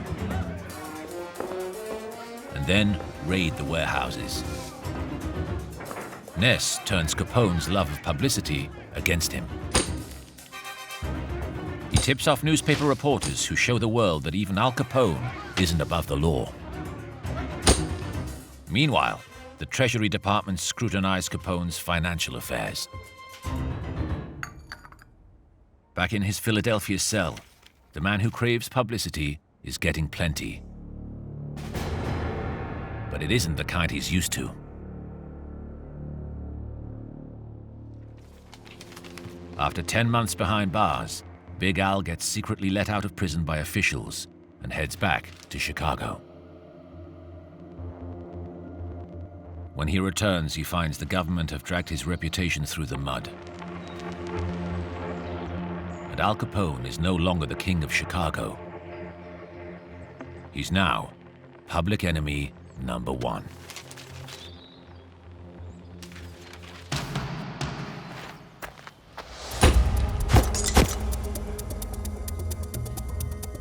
and then raid the warehouses. Ness turns Capone's love of publicity against him. He tips off newspaper reporters who show the world that even Al Capone isn't above the law. Meanwhile, the Treasury Department scrutinized Capone's financial affairs. Back in his Philadelphia cell, the man who craves publicity is getting plenty. But it isn't the kind he's used to. After 10 months behind bars, Big Al gets secretly let out of prison by officials and heads back to Chicago. When he returns, he finds the government have dragged his reputation through the mud. And Al Capone is no longer the king of Chicago. He's now public enemy number one.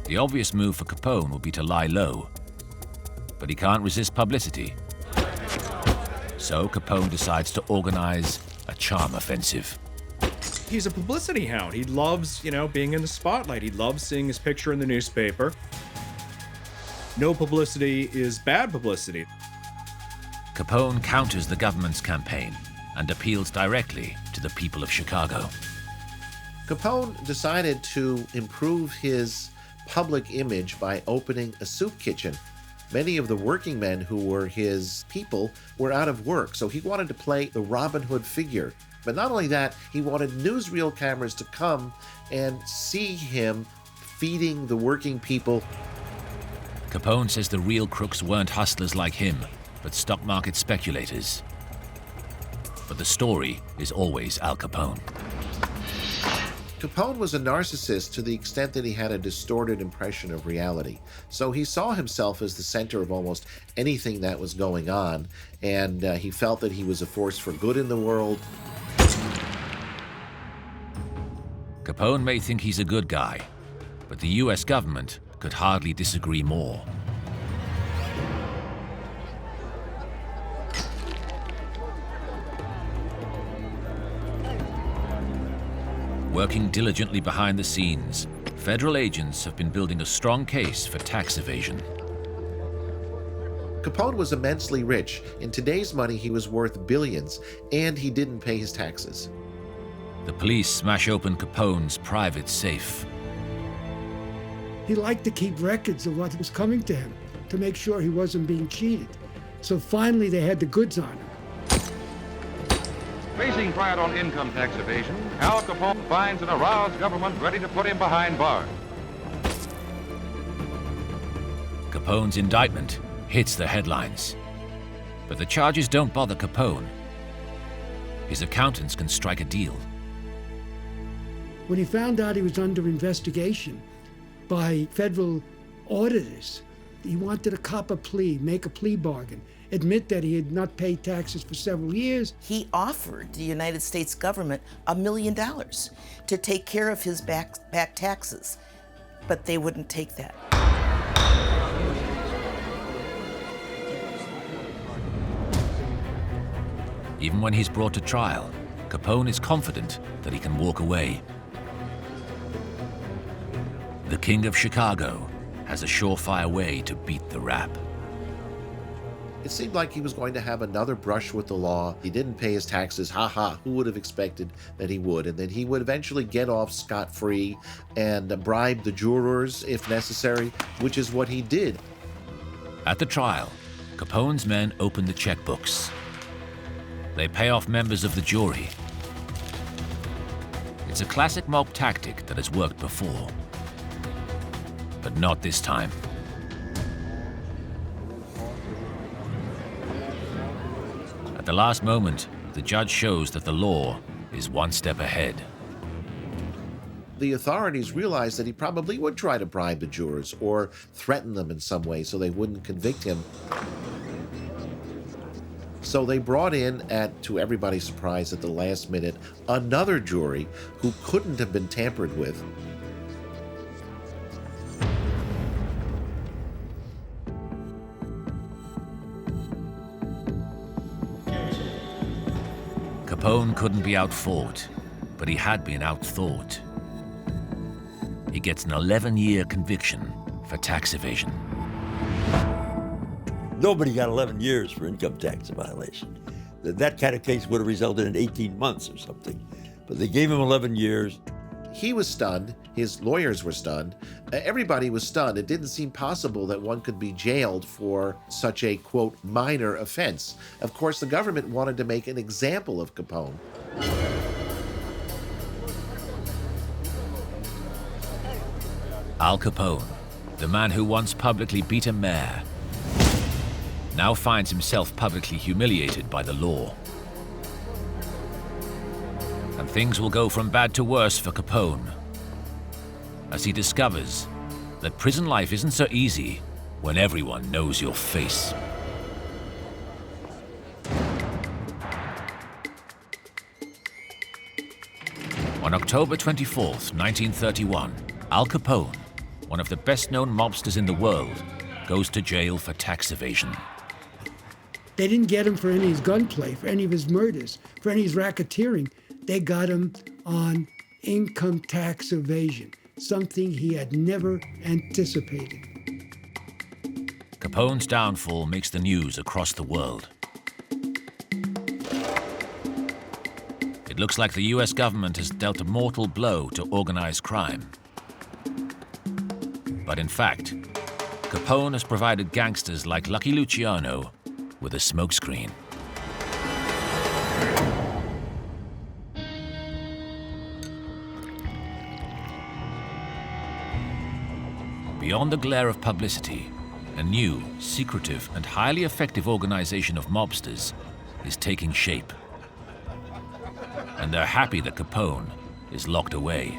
The obvious move for Capone would be to lie low, but he can't resist publicity. So Capone decides to organize a charm offensive. He's a publicity hound. He loves, being in the spotlight. He loves seeing his picture in the newspaper. No publicity is bad publicity. Capone counters the government's campaign and appeals directly to the people of Chicago. Capone decided to improve his public image by opening a soup kitchen. Many of the working men who were his people were out of work, so he wanted to play the Robin Hood figure. But not only that, he wanted newsreel cameras to come and see him feeding the working people. Capone says the real crooks weren't hustlers like him, but stock market speculators. But the story is always Al Capone. Capone was a narcissist to the extent that he had a distorted impression of reality. So he saw himself as the center of almost anything that was going on, and he felt that he was a force for good in the world. Capone may think he's a good guy, but the US government could hardly disagree more. Working diligently behind the scenes, federal agents have been building a strong case for tax evasion. Capone was immensely rich. In today's money, he was worth billions, and he didn't pay his taxes. The police smash open Capone's private safe. He liked to keep records of what was coming to him to make sure he wasn't being cheated. So finally they had the goods on him. Facing trial on income tax evasion, Al Capone finds an aroused government ready to put him behind bars. Capone's indictment hits the headlines. But the charges don't bother Capone. His accountants can strike a deal. When he found out he was under investigation by federal auditors, he wanted to cop a plea, make a plea bargain, admit that he had not paid taxes for several years. He offered the United States government $1 million to take care of his back taxes, but they wouldn't take that. Even when he's brought to trial, Capone is confident that he can walk away. The King of Chicago has a surefire way to beat the rap. It seemed like he was going to have another brush with the law. He didn't pay his taxes. Who would have expected that he would? And then he would eventually get off scot-free and bribe the jurors if necessary, which is what he did. At the trial, Capone's men open the checkbooks. They pay off members of the jury. It It's a classic mob tactic that has worked before. But not this time. At the last moment, the judge shows that the law is one step ahead. The authorities realized that he probably would try to bribe the jurors or threaten them in some way so they wouldn't convict him. So they brought in, to everybody's surprise at the last minute, another jury who couldn't have been tampered with. Capone couldn't be outfought, but he had been outthought. He gets an 11-year conviction for tax evasion. Nobody got 11 years for income tax violation. That kind of case would have resulted in 18 months or something. But they gave him 11 years. He was stunned. His lawyers were stunned. Everybody was stunned. It didn't seem possible that one could be jailed for such a, quote, minor offense. Of course, the government wanted to make an example of Capone. Al Capone, the man who once publicly beat a mayor, now finds himself publicly humiliated by the law. And things will go from bad to worse for Capone, as he discovers that prison life isn't so easy when everyone knows your face. On October 24th, 1931, Al Capone, one of the best-known mobsters in the world, goes to jail for tax evasion. They didn't get him for any of his gunplay, for any of his murders, for any of his racketeering. They got him on income tax evasion, something he had never anticipated. Capone's downfall makes the news across the world. It looks like the US government has dealt a mortal blow to organized crime. But in fact, Capone has provided gangsters like Lucky Luciano with a smokescreen. Beyond the glare of publicity, a new, secretive, and highly effective organization of mobsters is taking shape. And they're happy that Capone is locked away.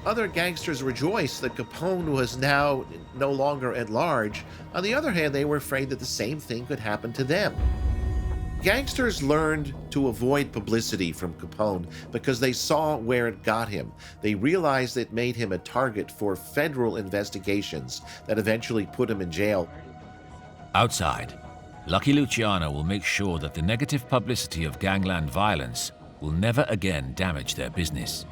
Other gangsters rejoiced that Capone was now no longer at large. On the other hand, they were afraid that the same thing could happen to them. Gangsters learned to avoid publicity from Capone because they saw where it got him. They realized it made him a target for federal investigations that eventually put him in jail. Outside, Lucky Luciano will make sure that the negative publicity of gangland violence will never again damage their business.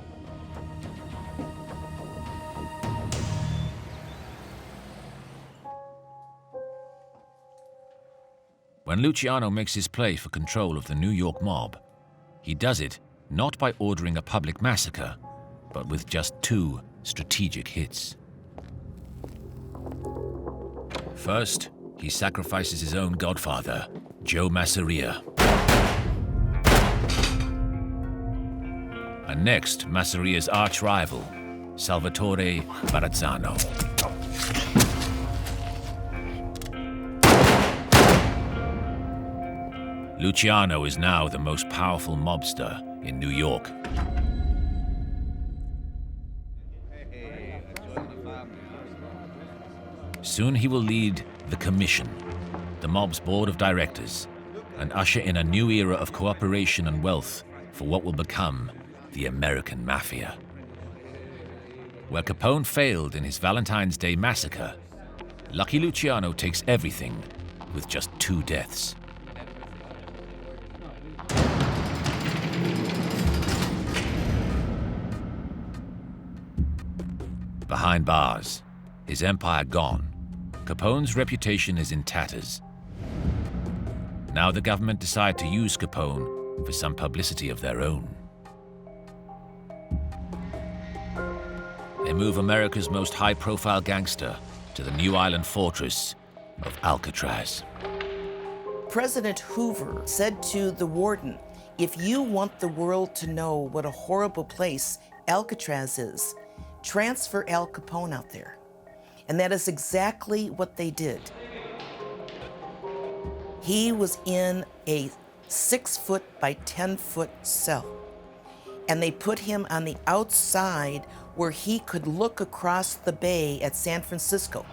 When Luciano makes his play for control of the New York mob, he does it not by ordering a public massacre, but with just 2 strategic hits. First, he sacrifices his own godfather, Joe Massacre. And next, Massacre's arch-rival, Salvatore Barazzano. Luciano is now the most powerful mobster in New York. Soon he will lead the Commission, the mob's board of directors, and usher in a new era of cooperation and wealth for what will become the American Mafia. Where Capone failed in his Valentine's Day massacre, Lucky Luciano takes everything with just 2 deaths. Behind bars, his empire gone, Capone's reputation is in tatters. Now the government decide to use Capone for some publicity of their own. They move America's most high-profile gangster to the New Island fortress of Alcatraz. President Hoover said to the warden, If you want the world to know what a horrible place Alcatraz is, transfer Al Capone out there. And that is exactly what they did. He was in a 6-foot by 10-foot cell. And they put him on the outside where he could look across the bay at San Francisco.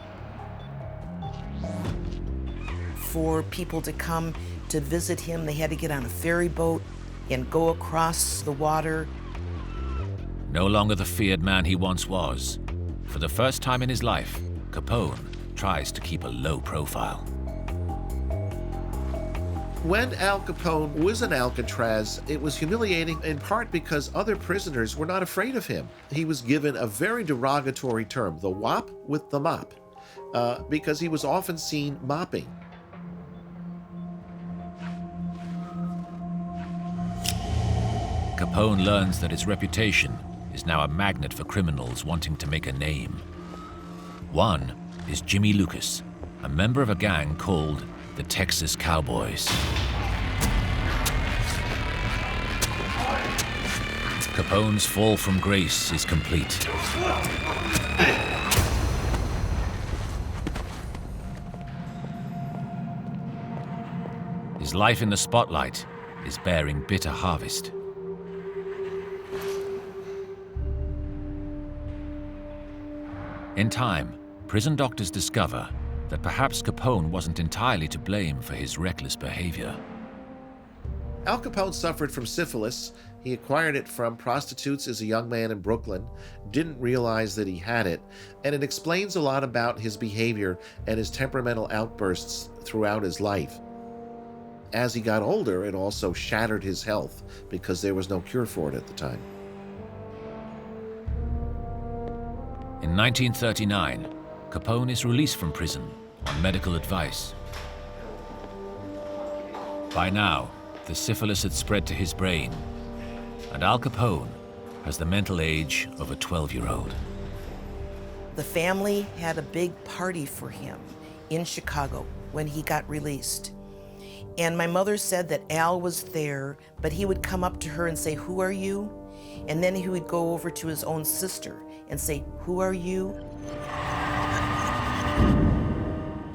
For people to come to visit him, they had to get on a ferry boat and go across the water. No longer the feared man he once was. For the first time in his life, Capone tries to keep a low profile. When Al Capone was in Alcatraz, it was humiliating in part because other prisoners were not afraid of him. He was given a very derogatory term, the wop with the mop, because he was often seen mopping. Capone learns that his reputation is now a magnet for criminals wanting to make a name. One is Jimmy Lucas, a member of a gang called the Texas Cowboys. Capone's fall from grace is complete. His life in the spotlight is bearing bitter harvest. In time, prison doctors discover that perhaps Capone wasn't entirely to blame for his reckless behavior. Al Capone suffered from syphilis. He acquired it from prostitutes as a young man in Brooklyn, didn't realize that he had it, and it explains a lot about his behavior and his temperamental outbursts throughout his life. As he got older, it also shattered his health because there was no cure for it at the time. In 1939, Capone is released from prison on medical advice. By now, the syphilis had spread to his brain, and Al Capone has the mental age of a 12-year-old. The family had a big party for him in Chicago when he got released. And my mother said that Al was there, but he would come up to her and say, "Who are you?" And then he would go over to his own sister and say, "Who are you?"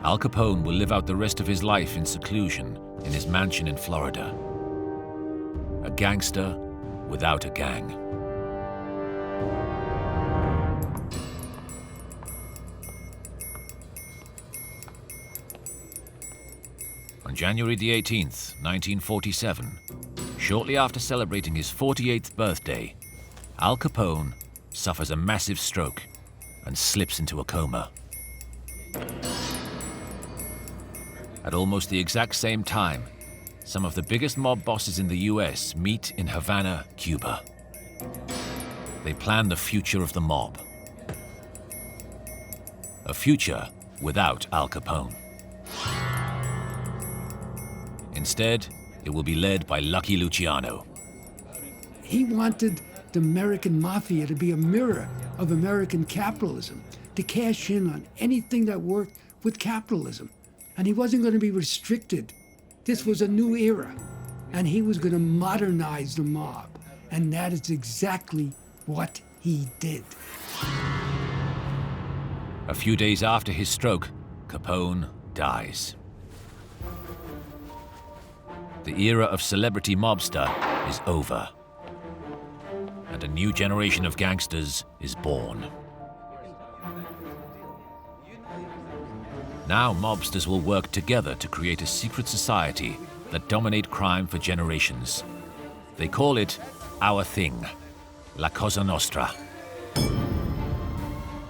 Al Capone will live out the rest of his life in seclusion in his mansion in Florida. A gangster without a gang. On January the 18th, 1947, shortly after celebrating his 48th birthday, Al Capone suffers a massive stroke and slips into a coma. At almost the exact same time, some of the biggest mob bosses in the US meet in Havana, Cuba. They plan the future of the mob. A future without Al Capone. Instead, it will be led by Lucky Luciano. He wanted the American Mafia to be a mirror of American capitalism, to cash in on anything that worked with capitalism. And he wasn't going to be restricted. This was a new era, and he was going to modernize the mob. And that is exactly what he did. A few days after his stroke, Capone dies. The era of celebrity mobster is over, and a new generation of gangsters is born. Now mobsters will work together to create a secret society that dominate crime for generations. They call it Our Thing, La Cosa Nostra.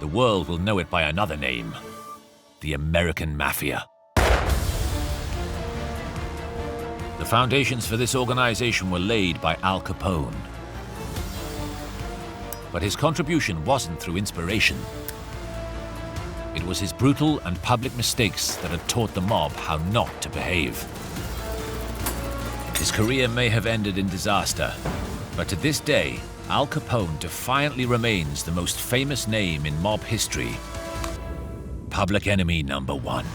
The world will know it by another name, the American Mafia. The foundations for this organization were laid by Al Capone. But his contribution wasn't through inspiration. It was his brutal and public mistakes that had taught the mob how not to behave. His career may have ended in disaster, but to this day, Al Capone defiantly remains the most famous name in mob history. Public enemy number one.